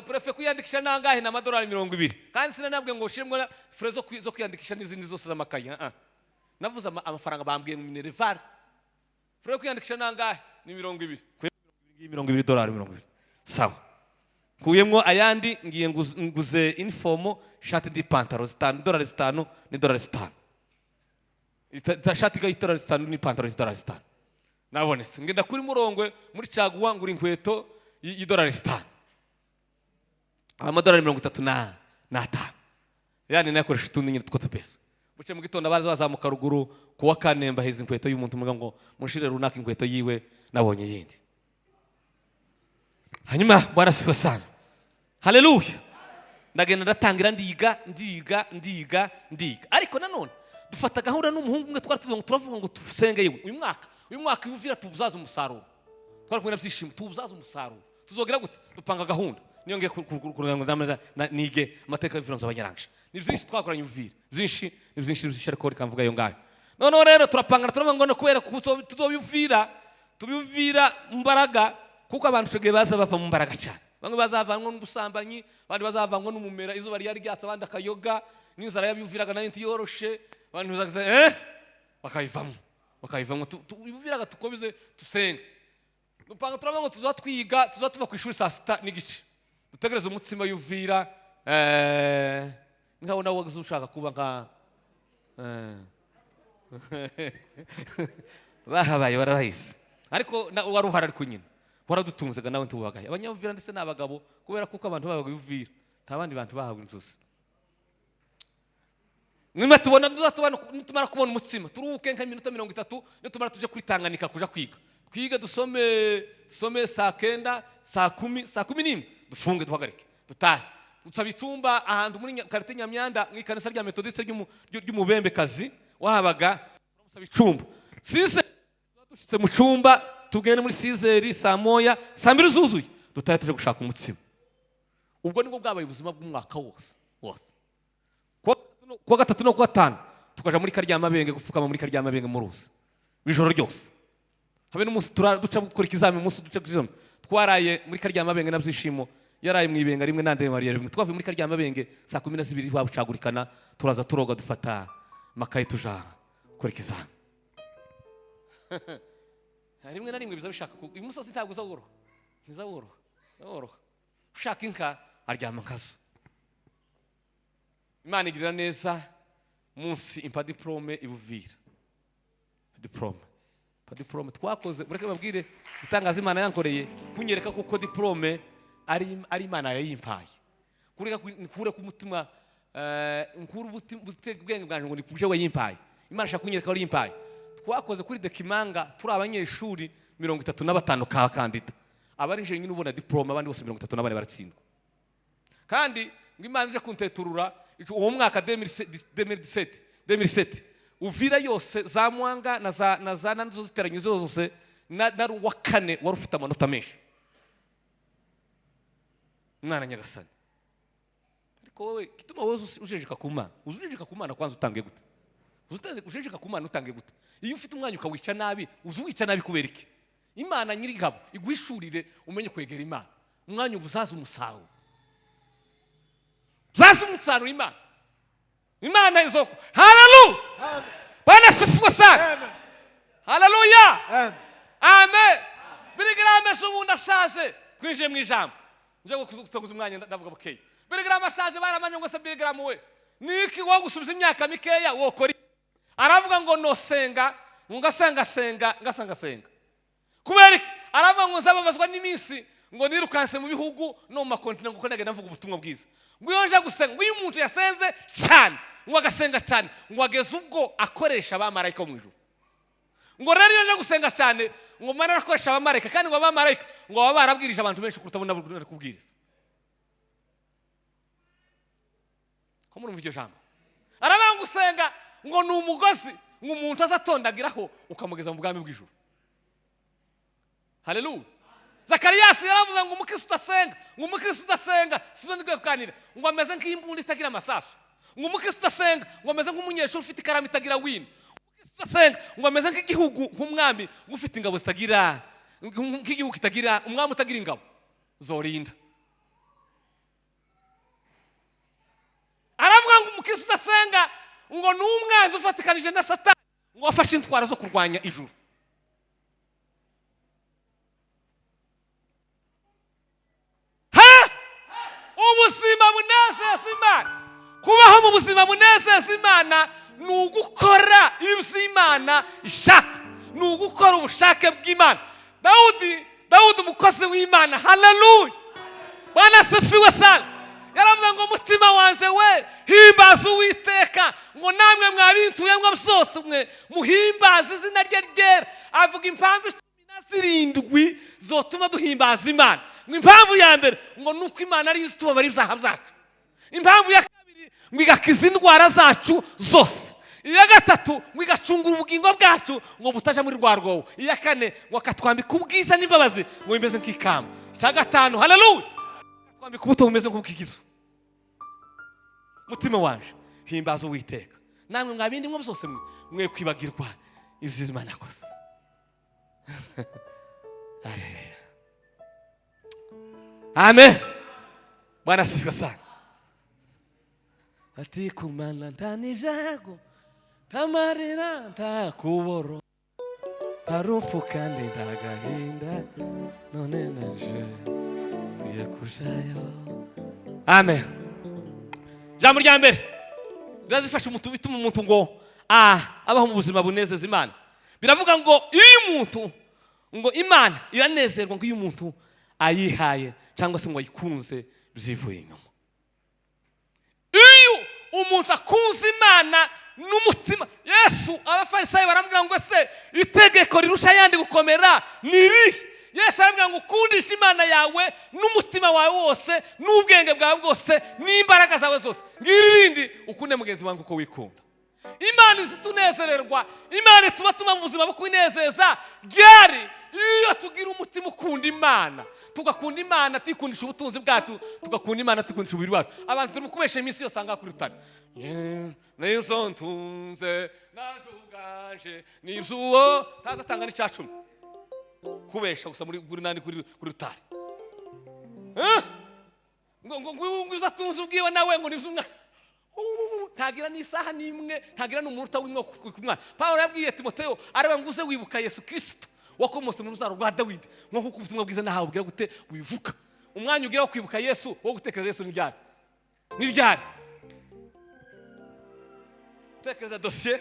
prefe kwiyandikisha nangahe na $200 kandi sinanabwe ngo ushimwe frezo zo kwiyandikisha n'izindi zose z'amakaye. Navuze amafaranga bambwiye mu Minerval. Frezo kwiyandikisha nangahe ni $200. $20. Sawa. Kuyemwo ayandi ngiye nguze uniform shati di pantaro $5 ni $5. Shati ka $5 ni pantaro $5. Nabonetse ngenda kuri Murongwe muri Caguwa ngura inkweto $5. Amadolari $35. Yani nakoresha utundi nyine twotopesa. Buce mu gitondo abaza bazamuka ruguru kuwa kane mbaheza inkweto y'umuntu muga ngo mushire runaka inkweto yiwe nabonye yindi. Hanyuma Bwana sifa sana. Haleluya. Ndagenda ndatangira ndiga. Ariko nanone dufata gahunda n'umuhungu umwe turavuga ngo tufusenge yewe uyu mwaka ivuvira tubuzaza umusaruro. Twarakwenda byishimo tubuzaza umusaruro. Tuzogira gute? Dupanga gahunda. Niyo ngiye kuranga nige amateka y'Iviranzo abanyarangije. Ni byinshi twakoranye uvira. Byinshi ariko rikamvuga yo ngayo. None rero turapanga turavuga ngo kubera tubivira mbaraga kuko abantu twege baza bava mu mbaraga cyane. Bamwe bazavanwa n'ubusambanyi, abandi bazavanwa n'umumera izuba ryari ryatsa abandi akayoga n'inzara yabiviraga nayo ntiyoroshe. Abantu bazagize bakayivamo tubiviraga tukobize tusenge. Dupanga turavuga ngo tuzatuva ku ishuri saa 6:30. Dutegereza umutsima y'uvira ngaho nawe ushaka kuba nka bahabaye barahise ariko wari uhari ariko nyine waradutunzaga nawe ntubagaye abanyavira ndetse n'abagabo kubera kuko abantu babaga y'uvira nta bandi bantu bahabwa inzuzi. Nimba tumara kubona umutsima turuhuke nka minota 30 no tumara tuje kuri Tanganyika kuja kwiga dusome saa 9 saa 10 dufunge duhagarike dutahe tutsaba icyumba ahantu muri karite Nyamyanda mwikanisa rya Methodiste ry'umubembe kazi wahabaga turamusaba icyumba sise dushitse mu cyumba tugende muri 6h saa 1 saa 2 zuzuye dutahe tuje gushaka umutsima. Ubwo nibwo bwabaye ubuzima bw'umwaka wose kwa gatatu no kwa 5 tukaja muri Karyamabenge gupfukama muri Karyamabenge mu ruzi bijoro ryose. Habe n'umunsi duca gukora ikizami, umunsi duca kuzoma twaraye muri Karyamabenge nabyishimo, yaraye mu ibenga rimwe nande Mariya rimwe, twavuye muri Karyamabenge saa 12 wabucagurikana, turaza turoga dufata makaye tuja gukora ikizami. Rimwe na rimwe biza bishaka uyu musozi ntabwo uzawuro, ntizawuro ushaka inka aryama nkazo. Imana igirira neza munsi impa diplome ibuvira diplome twakoze, mureke babwire itangaza Imana yankoreye kunyereka kuko diplome ari Imana yayimpaye, kure ku mutima nkuru ubwenge bwanje ngo nikuje wayimpaye. Imana shaka kunyereka ari yimpaye. Twakoze kuri Dekimanga turi abanyeshuri 35 ka kandida, abari nje nyine ubona diplome, abandi bose 34 baratsindwa. Kandi ngo Imana ije kunteturura uwo mwaka 2017 Uvira yose za Mwanga na za nazo ziteranye zose nari wa kane wari ufite amanota menshi. Mwana nyagasani, ariko wowe kituma wowe ujejeka kumana, uzujejeka kumana kwanza utangiye gute? Ujejeka kumana utangiye gute? Iyo ufite umwanya ukawica nabi, uzuwica nabi kubera iki? Imana nyirigabo igwishurire umenye kwegera Imana. Umwanya ubuzaza umusaho, zaza umusaho Imana izoko. Hallelujah. Bwana sifiwe sana. Hallelujah. Amen. Birigrama z'ubundi asaze kwinjiye mu ijambo. Nje gukuguza umwanya ndavuga bukeye. Birigrama asaze baramanye ngo se birigrama we. Niki wo gusubiza imyaka mikeya wokora. Aravuga ngo no senga, ngasenga. Kubera iki? Aravuga ngo nzababazwa n'iminsi ngo nirukanse mu bihugu no mu makontinent ngo nage ndavuga ubutumwa bwiza. Ngo yonje gusenga, ngo uyu muntu yasenze cyane, ngo agasenga cyane, ngo ageze ubwo akoresha abamarayika mu ijuru. Ngo rero yonje gusenga cyane, ngo Mana akoresha abamarayika, kandi ngo abamarayika ngo baba barabwirije abantu benshi kuruta bona bari kubwiriza. Ko muri mvije jambo. Arabanga gusenga ngo ni umugozi, ngo umuntu azatondagiraho ukamugeza mu bwami bw'ijuru. Hallelujah. Zakariyasi yaravuze ngo umukristo udasenga sizo ndikwe kukanira, ngo ameze nk'imbunda itagira amasasu. Ngo umukristo udasenga ngo ameze nk'umunyeshuri ufite ikaramu itagira wino. Umukristo udasenga ngo ameze nk'igihugu nk'umwami ufite ingabo zitagira, nk'igihugu kitagira umwami utagira ingabo zorinda. Aravuga ngo umukristo udasenga ngo ni umwanzi ufatikanije na Satani, ngo afashe intwaro zo kurwanya ijuru. Ubuzima bunezeza Imana, kubaho mu buzima bunezeza Imana ni ugukora ibyo Imana ishaka, ni ugukora ubushake bw'Imana. Dawudi umukozi w'Imana, haleluya, Bwana sifiwe sana. Yaravuze ngo umutima wanjye we himbaza Uwiteka, ngo namwe mwabintuye mwe byose mwe muhimbaza izina rye ryera. Avuga impamvu 17 zotuma duhimbaza Imana. Impamvu ya mbere ngo nuko Imana ari izitubabara ibyaha byacu. Impamvu ya kabiri ngo igakiza indwara zacu zose. Iya gatatu ngo igacungura ubugingo bwacu ngo butaja muri rwa rwobo. Iya kane ngo akatwambika ubwiza n'imbabazi ngo bimeze nk'ikamba. Cya gatanu, haleluya, akatwambika ubuto bumeze nk'ubwikizo. Mutima wanje himbaza Uwiteka, namwe mwabindi mwe byose mwe kwibagirwa ibyo Imana yakoze. Amen. Bwana sifiwe sana. Ati kumana ndani vyago tamarira ntakuboro tarufu kandi ndagahinda none nanje kuye kujayo. Amen. Jambo rya mbere ndazifasha umuntu bituma umuntu ngo abaho mu buzima bunezeza Imana. Biravuga ngo iyo umuntu ngo Imana iranezerwa ngo iyo umuntu ayihaye cyangwa se ngo ayikunze bizivuye inyuma. Iyo umuntu akunze Imana n'umutima, Yesu abafarisayo barambwira ngo se itegeko rirusha yandi gukomera niri? Yesu arambwira ngo ukundisha Imana yawe n'umutima wawe wose n'ubwenge bwawe bwose n'imbaraga zawe zose, ngirindi ukunde mugenzi wangu uko wikunda. Imana izitunezererwa, Imana tuba tuba mu buzima bwo kwinezeza ryari iyo tugira umutima ukunda Imana, tugakunda Imana tuyikundisha ubutunzi bwacu, tugakunda Imana tuyikundisha umubiri wacu. Abantu turi kubesha iminsi yose anga kuri rutare, nizo ntunze najugaje nizuwo tazatanga n'icacumi kubesha gusa muri nani kuri rutare. ngo uzatunze ubwiwe nawe ngo nizumwa ntagira n'isaha n'imwe, ntagira n'umunota w'imwe kumwana. Pawulo yabwiye Timoteyo areba ngo uze wibuka Yesu Kristo wakomotse mu ruzaro rwa Dawidi, nk'uko ubutumwa bwiza nahawe ubwira gute wivuka. Umwanya ugira wo kwibuka Yesu, wo gutekereza Yesu ni ryari. Tekereza dosiye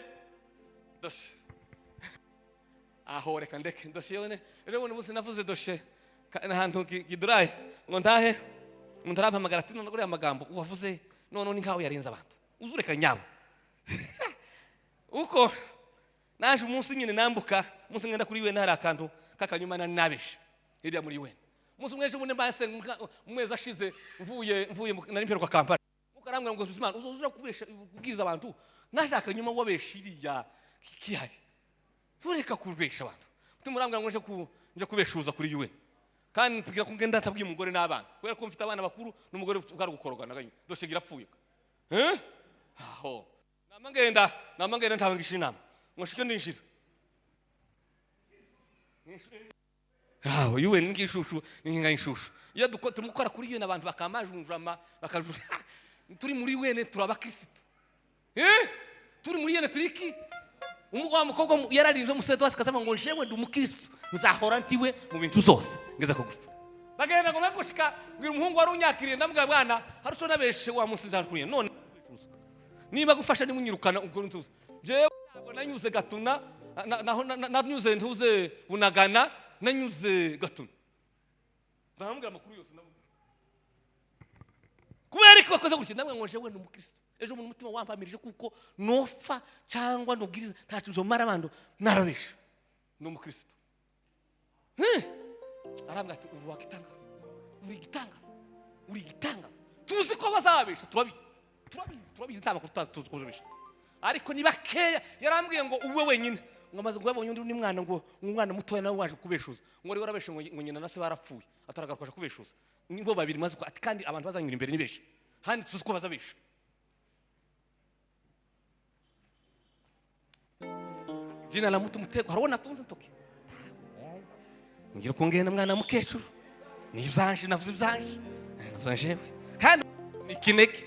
aho reka ndeke dosiye yone. Ejo bundi munsi navuze dosiye n'ahantu giduraye ngo ntahe umuntu arampamagara ati none uriya magambo uwavuze none ni nkaho yarenze abantu uzureka nyabo. Uko naje umunsi nyine nambuka, umunsi ngenda kuri we ntari akantu kakanyuma nabeshe iriya muri we. Umunsi mweje ubundi mbase umwezi ashize mvuye nari mperwa Kampala, ukarambwira ngo Imana uzuzura kubesha kubwiza abantu nashaka nyuma wabesha iriya kihari, tureka kubesha abantu. Tumurambwira ngo nje kubeshuza kuri we, kandi tugira ko ngenda atabwiye umugore n'abana, kubera ko mfite abana bakuru n'umugore ukari gukorwa naganye doshe girapfuye. Aho namangenda ntabangisha inama ngo shike ndinshira. Aho yuwe ngishushu ninga inshushu iyo tumukora kuri yene abantu bakamajunjama bakajura turi muri wene turaba Kristo. Turi muri yene turiki umugwa mukobwa yararinze musedo wasikazama ngo jewe ndi umukristo nzahora ntiwe mu bintu zose ngeza ko gupfa. Bagenda ngo nagushika ngira umuhungu wari unyakiriye ndambwa bwana haruco nabeshe wa munsi nzakuriye none niba gufasha ni munyirukana ubwo ntuze jewe ntabwo nanyuze Gatuna nanyuze ntuze Bunagana nanyuze Gatuna ndambwira amakuru yose ndamubwira kubera ko bakoze gutya ndambwira ngo jewe ndi umukristo. Ejo mu mutima wampamirije kuko nofa cyangwa nubwiriza ntacu uzomara abantu narabesha ndi umukristo. Arambwira ati uri gitangaza tuzi ko bazabesha turabizi ntaba kutazubesha ariko ni bakeya. Yarambwiye ngo uwe wenyine ngo amaze kubabonye undi mwana ngo umwana mutoya nawe waje kubeshuza ngo ari warabeshe ngo nyina nase barapfuye ataragaruka kubeshuza nibo babiri maze ati kandi abantu bazanyura imbere nibeshe handi tuzi ko bazabesha. Jina la mtu mutego harona tunze ntoke ngira ko ngenda mwana mukecuru ni ivyanje navuze ivyanje kandi ni kineke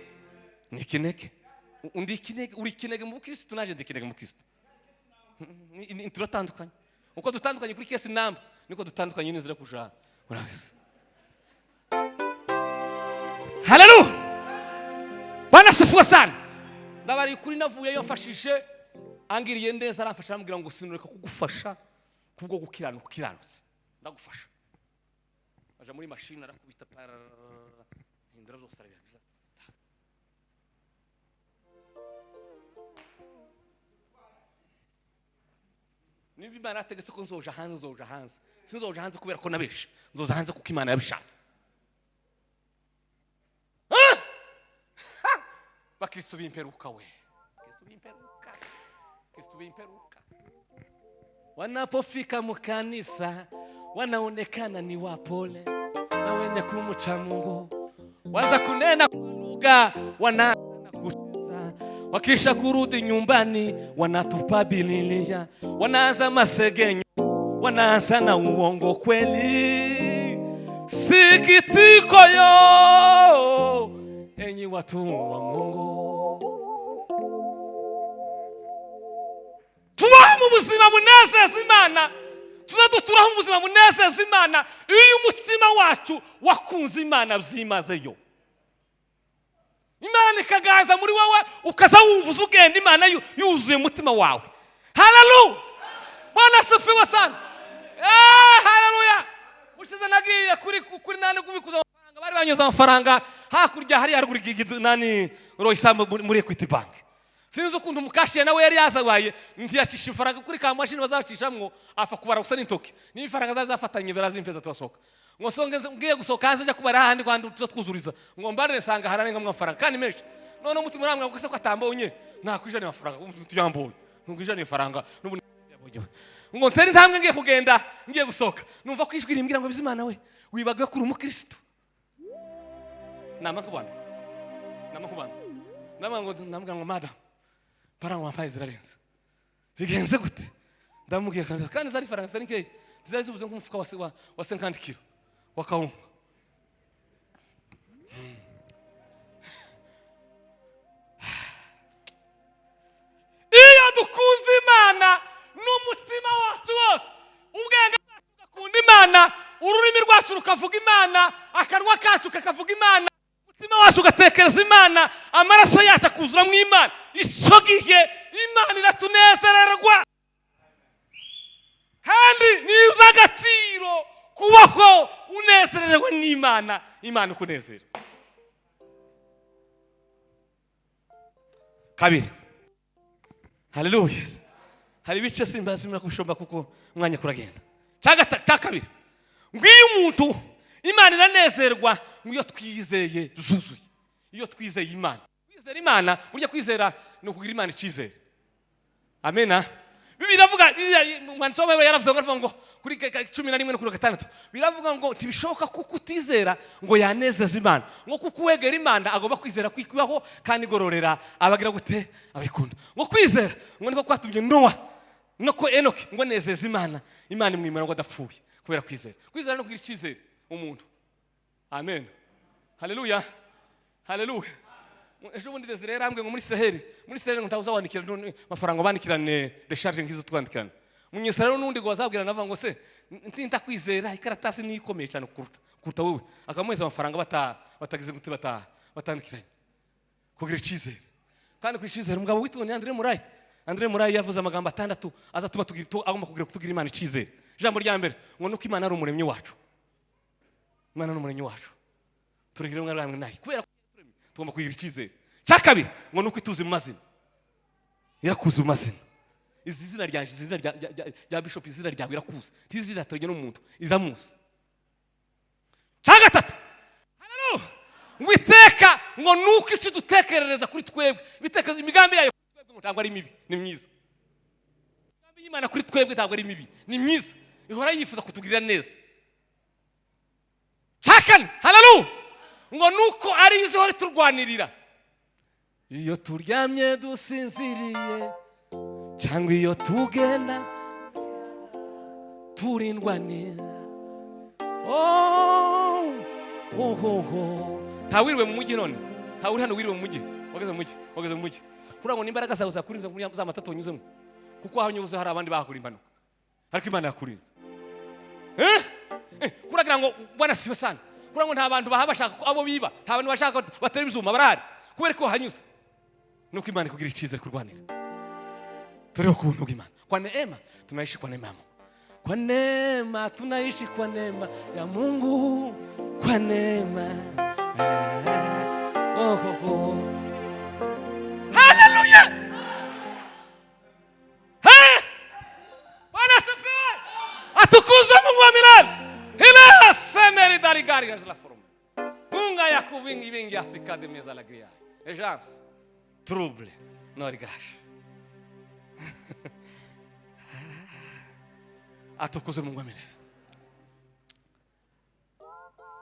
undi kineke uri kineke mu Kristo naje ndi kineke mu Kristo. Ni turatandukanye uko dutandukanye kuri kesi namba niko dutandukanye n'inzira kuja. Haleluya bana sifuwa sana ndabari kuri navuye yo mfashije angiriye ndeza arafasha ambwira ngo sinureka kugufasha kubwo gukiranutse ndagufasha. Aja muri machine arakubita hindura zose arabiza niba Imana ategetse ko nzoja hanze sinzoja hanze kubera ko nabeshe nzoza hanze kuko Imana yabishatse. Bakristo bimperuka we Kristo bimperuka wanapofika mukanisa wanaonekana ni wapole na wenye kumcha Mungu, waza kunena kwa lugha wanaanza kucheza, wakisha kurudi nyumbani wanatupa bililia, wanaanza masegenyo, wanaanza na uongo kweli. Sikitiko yo enyi watu wa Mungu, tubaho mu buzima bunezeza Imana, turaho mu buzima bunezeza Imana iyo umutima wacu wakunze Imana byimazeyo. Imana ikagaza muri wowe ukaza wumva ugenda Imana yuzuye umutima wawe. Haleluya Bwana asifiwe sana. Haleluya. Ushize nagiye kuri nane kubikuza amafaranga, bari banyoza amafaranga hakurya hari haruguru nani roisamba muri Equity Bank. Sinzi ukuntu mukashiye nawe yari yazabaye ntiyacisha ifaranga kuri ka mashini bazacishamwo afa kubara gusa n'intoki n'ifaranga zazafatanye berazimpeza twasoka ngo songe ngiye gusoka hanze ja kubara handi kwandi twuzuriza ngo mbare sanga hararenga amafaranga kandi menshi none umutima uramwe ngo se ko atambonye nakwijana amafaranga tuyambonye ngwijana amafaranga n'ubundi ngo ntari ntambwe ngiye kugenda ngiye gusohoka numva ko ijwi rimbwira ngo Bizimana we wibagwe kuri umukristo namakubana namubwira ngo madam parang wampaye zirarenze bigenze gute ndamubwiye kandi zari faranga zari nkeye zari zibuze nk'umufuka wa 50 kilo wa kawunga iyo dukuza Imana n'umutima wacu wose ubwenge bwacu gakunda Imana ururimi rwacu rukavuga Imana akanwa kacu kakavuga Imana umutima wacu ugatekereza Imana amaraso yacu akuzura mu Imana icyo gihe Imana iratunezererwa kandi niza agaciro kubaho unezerewe n'Imana Imana ukunezera. Kabiri, haleluya, hari bice simbazimira kushomba kuko umwanya kuragenda. Cya kabiri, ngiyo umuntu Imana iranezerwa ngiyo twizeye zuzuye, iyo twizeye Imana. Kwizera Imana burya kwizera ni ukugira Imana icizere. Amena. Biravuga umwanditsi w'Abaheburayo yaravuze ngo kuri 11 no kuri 6 biravuga ngo ntibishoboka kuko utizera ngo yanezeza Imana, ngo kuko wegera Imana agomba kwizera kwikwaho kandi gororera abagira gute abikunda. Ngo kwizera ngo niko kwatumye Noah noko Enoki ngo nezeza Imana imwimana ngo adapfuye kubera kwizera. Kwizera no kugira icizere umuntu. Amen. Haleluya. Haleluya. Ejo bundi Desire yarambwe ngo muri Israel ngo ntawuza wandikira amafaranga bandikirane decharge ngizo twandikirana. Munyesara n'undi ngo bazabwira navuga ngo se ntinta kwizera ikaratasi ni ikomeye cyane kuruta wewe akamweza amafaranga batagize gute batandikiranye kugira icizere. Kandi kwishizera umugabo witwa ni Andre Murayi yavuze amagambo 6 azatuma agomba kugira Imana icizere. Ijambo rya mbere ngo nuko Imana ari umuremyi wacu. Imana n'umuremyi wacu. Turigire umwana nayi kubera tugomba kugira icizere. Cya kabiri ngo nuko ituzi mu mazina. Irakuza mu mazina. Izi zina ryanje izina rya bishop izina rya irakuza. Tizina tujye n'umuntu izamusa. Cya gatatu. Haleluya. Ngwiteka ngo nuko icyo dutekerereza kuri twebwe biteka imigambi yayo kuri twebwe ntabwo ari mibi ni myiza. Imigambi y'Imana kuri twebwe ntabwo ari mibi ni myiza. Ihora yifuza kutugirira neza. Cya kane. Haleluya. Ngo nuko ari izo hori turwanirira iyo turyamye dusinziriye cyangwa iyo tugenda turindwanira. Ntawiriwe mu mujyi none ntawuri hano wiriwe mu mujyi wageze mu mujyi kurango n'imbaraga zawe zakurinze muri za matatu wanyuzemo kuko aho nyuze hari abandi bakura impanuka ariko Imana yakurinze. Kuragira ngo bwana sibe sana kurango nta bantu bahabashaka abo biba nta bantu bashaka batera ibizuma barari kubera ko hanyuze nuko Imana kugira icizere kurwanira. Turiho kubuntu bw'Imana kwa neema tunaishi kwa neema. Kwa neema tunaishi kwa neema ya Mungu kwa neema. Haleluya. Bwana sifiwe. Atukuzwe Mungu wa milele. Hila semeri darigari la forma. Munga ya kuvingi asikade meza la gria. Ejans trouble no rigash. Atukuzwe Mungu wa milele.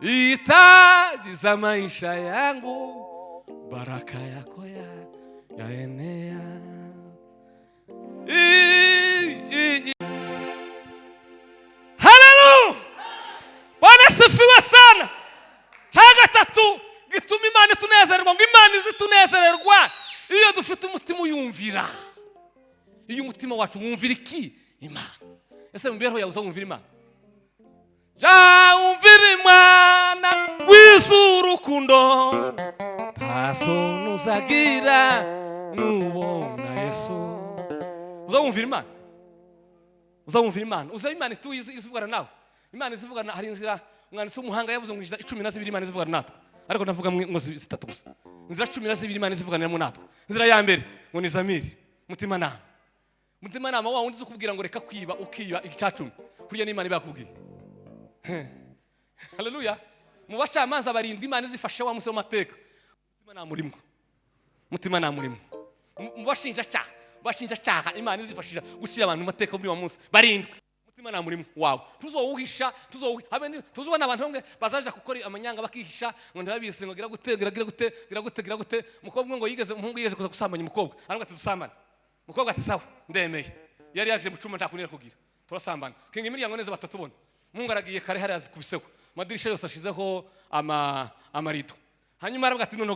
Itaji za maisha yangu baraka yako yaenea. Haleluya. Bwana sifiwe sana. Cya gatatu gituma Imana tunezererwa ngo Imana izitunezererwa iyo dufite umutima uyumvira. Iyo umutima wacu wumvira iki Imana. Ese mbeho yawe uzumvira Imana. Ja umvira Imana w'izurukundo taso nuzagira nubona Yesu. Uzumvira Imana. Uzumvira Imana. Uzumvira Imana izivugana nawe. Imana izivugana hari inzira umwanditsi w'umuhanga yavuze ngo 12 Imana izivugana natwe ariko ndavuga ngo 3 gusa. Inzira 12 Imana izivuganira mu natwe. Inzira ya mbere ngo ni zamiri mutima nama wa wundi ukubwira ngo reka kwiba ukiba icacumi kurya n'Imana ibakubwiye. Haleluya. Mu bashamanza barindwi Imana izifasha wa musoma mateka mutima namurimo mu bashinjacyaha Imana izifashisha gucira abantu mu mateka muri wa munsi barindwe. Umutima nta murimo wawe tuzowuhisha tuzobona abantu bamwe bazaja gukora amanyanga bakihisha ngo ntibabizi ngo gira gute umukobwa ngo umuhungu yigeze kuza gusambanya umukobwa ariko ati dusambana. Umukobwa ati sawa ndemeye, yari yaje mu cuma ntakunira kugira turasambana. Kinga imiryango neza batatubona, umuhungu aragiye kare hari azikubiseho madirisha yose ashizeho amarido. Hanyuma aravuga ati none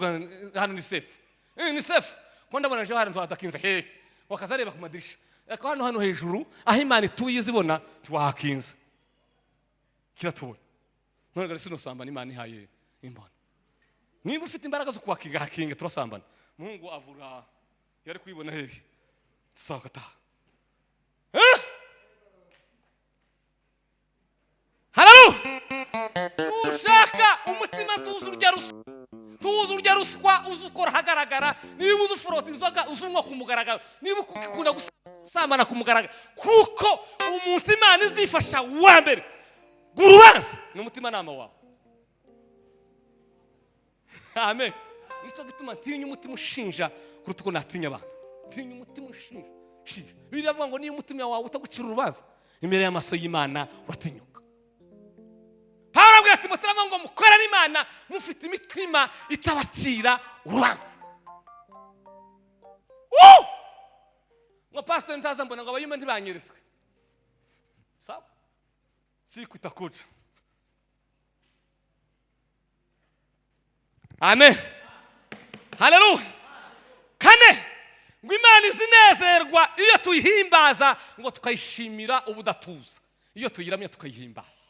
hano ni safe, ni safe ko ndabona je hari adakinze hehe, wakazareba ku madirisha eko hano hejuru aho Imana ituye izibona twahakinze kiratubona. None gari sino sambana Imana ihaye imbona. Niba ufite imbaraga zo kwakinga hakinga turasambana. Mungu avura yari kwibona hehe sakata. Haleluya. Ushaka umutima tuzi urya ruswa uzukora hagaragara. Niba uzufurota inzoga uzunywa ku mugaragaro, niba ukunda gusambana ku mugaragaro, kuko umuntu Imana izifasha wa mbere gurubanza n'umutima nama wawe. Amen. Nico gituma ntinya umutima ushinja kuruta uko natinya abantu. Ntinya umutima ushinja. Biravuga ngo niyo umutima wawe utagucira urubanza imbere y'amaso y'Imana uratinyuka. Pawulo abwira Timoteyo ngo mukorane Imana mufite imitima itabacira urubanza. Ngo pastor ntaza mbona ngo abayuma ntibanyeretswe. Sawa? Siku itakuja. Amen. Haleluya. Kane, ngo Imana izinezerwa iyo tuyihimbaza ngo tukayishimira ubudatuza. Iyo tuyiramya tukayihimbaza.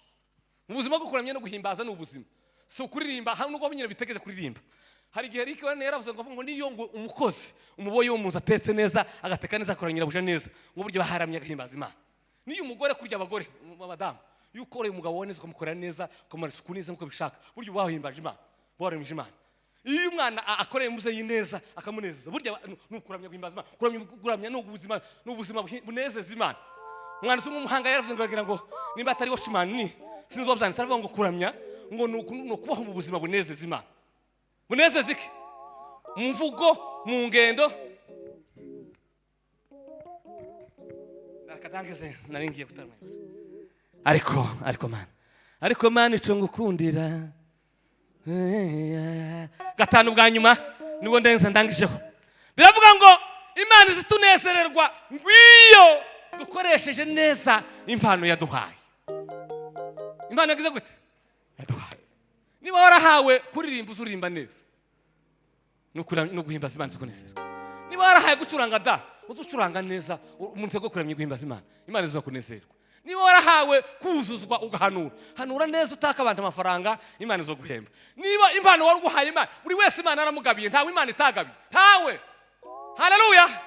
Ubuzima bwo kuramya no guhimbaza ni ubuzima. Si ukuririmba hamwe ngo binyine bitegeze kuririmba. Hari gihe Eric wane yaravuze ngo niyo ngo umukozi umuboyi wo munzu atetse neza agateka neza akoranyira buje neza ngo buryo baharamya gahimbaza Imana. Niyo umugore kurya abagore abadamu yuko ore umugabo woneze kumukorera neza ukamara isuku neza nkuko bishaka buryo wahimbaje Imana waremije Imana. Iyo umwana akoreye muze yineza akamuneza buryo nukuramya guhimbaza Imana kuramya no ubuzima bunezeza Imana. Umwana umuhanga yaravuze ngo agira ngo nimba atari wo shimani sinzi wabyanditse aravuga ngo kuramya ngo no kubaho mu buzima bunezeza Imana. Bunezeza iki? Mu mvugo, mu ngendo. Nakadangeze naringiye kutamenya. Ariko Mana ico ngukundira. Gatanu bwa nyuma nibo ndenza ndangijeho. Biravuga ngo Imana izitunezererwa ngwiyo dukoresheje neza impano yaduhaye. Imana yagize gute? Yaduhaye. Niba warahawe kuririmba uzurimba neza. No guhimbaza Imana zikunezerwa. Niba warahaye gucuranga da uzucuranga neza umuntu tego kuramya guhimbaza Imana. Imana izokunezerwa. Niba warahawe kuzuzwa ugahanura neza utaka abantu amafaranga Imana izoguhemba. Niba impano waruguhaye Imana buri wese Imana aramugabiye ntawe Imana itagabiye. Ntawe. Haleluya.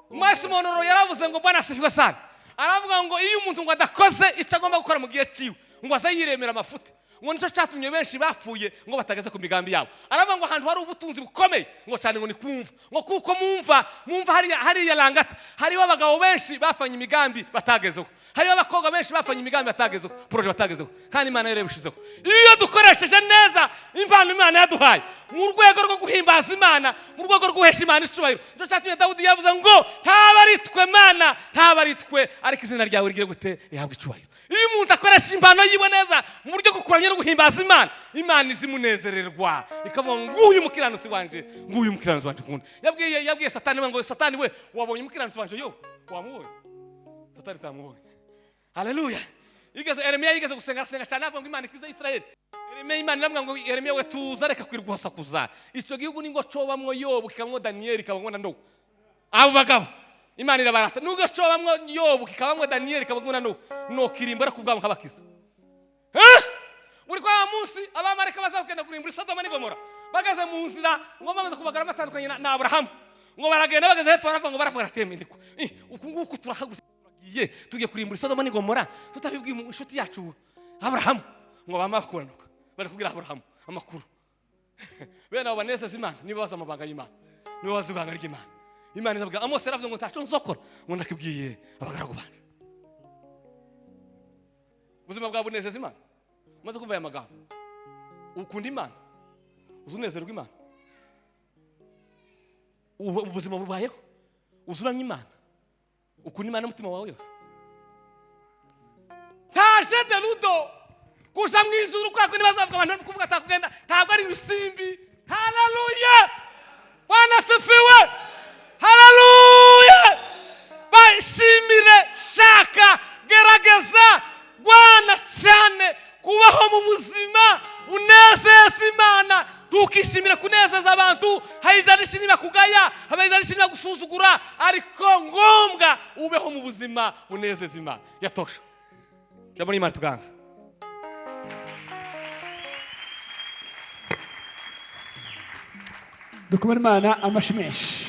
Mwese monoro yaravuze ngo Bwana asifiwe sana. Aravuga ngo iyo umuntu ngo adakoze icyo agomba gukora mu gihe ciwe ngo azayiremera amafuti. Ngo nico cyatumye benshi bapfuye ngo batageze ku migambi yabo. Aravuga ngo ahantu hari ubutunzi bukomeye ngo cyane ngo ni kumva. Ngo kuko mumva hari yarangata. Hari abagabo benshi bafanye imigambi batagezeho. Hari abakobwa benshi bafanye imigambi batagezeho, proje batagezeho. Kandi Imana yarebishizeho. Iyo dukoresheje neza impano Imana yaduhaye mu rwego rwo guhimbaza Imana, mu rwego rwo guhesha Imana icubahiro. Nico cyatumye Dawudi yavuze ngo ntabaritwe Mana, ntabaritwe ariko izina ryawe rigire gute rihabwe icubahiro. Iyo umuntu akoresha impano yiwe neza mu buryo bwo kuramya no guhimbaza Imana, Imana izimunezererwa. Ikavuga nguyu umukiranutsi wanje, nguyu umukiranutsi wanje kundi. Yabwiye Satani ngo Satani we wabonye umukiranutsi wanje yo wamubonye. Satani tamubonye. Haleluya. Yeremiya yigeze gusenga cyane avuga ngo Imana ikiza Israeli. Imana iramubwira ngo Yeremiya we tuza reka kwirwasa kuza. Icyo gihugu ningo cobamwo Yobu kikabamwo Daniel kikabamwo na Nowa. Abo bagabo Imana irabarata. Nugo cobamwo Yobu kikabamwo Daniel kikabamwo na Nowa. No kirimbara kubwabo kabakiza. Uri kwa munsi abamarika bazakugenda kurimbura Sodoma n'Igomora. Bagaze mu nzira ngo bamaze kubagara batandukanye na Abraham. Ngo baragenda bageze hepfo baravuga ngo baravuga atemendiko. Uku nguku turahaguze tugiye kurimbura Sodoma n'Igomora tutabibwiye mu inshuti yacu Abraham. Ngo bamakuranduka bari kugira Abraham amakuru. Bene abo banezeza Imana niba baza amabanga y'Imana. Niba baza ibanga ry'Imana. Imana izavuga Amos yaravuze ngo ntaco nzokora ngo ndakibwiye abagaragu bana. Ubuzima bwa bunezeza Imana. Umaze kuva aya magambo. Ukunda Imana. Uzunezerwa Imana. ubuzima bubayeho uzuramye Imana ukunda Imana n'umutima wawe wose. Ntaje de rudo kuja mu ijuru kwako nibazavuga abantu kuvuga atakugenda ntabwo ari rusimbi. Haleluya, Bwana asifiwe. Haleluya, bashimire, shaka, gerageza, Bwana cyane kubaho mu buzima unezeza Imana. Tukishimira kunezeza abantu, haijalishi niba kugaya, haijalishi niba gusuzugura, ariko ngombwa ubeho mu buzima unezeza Imana. Yatosha. Jambo n'Imana tuganza. Dukomere Imana amashyi menshi.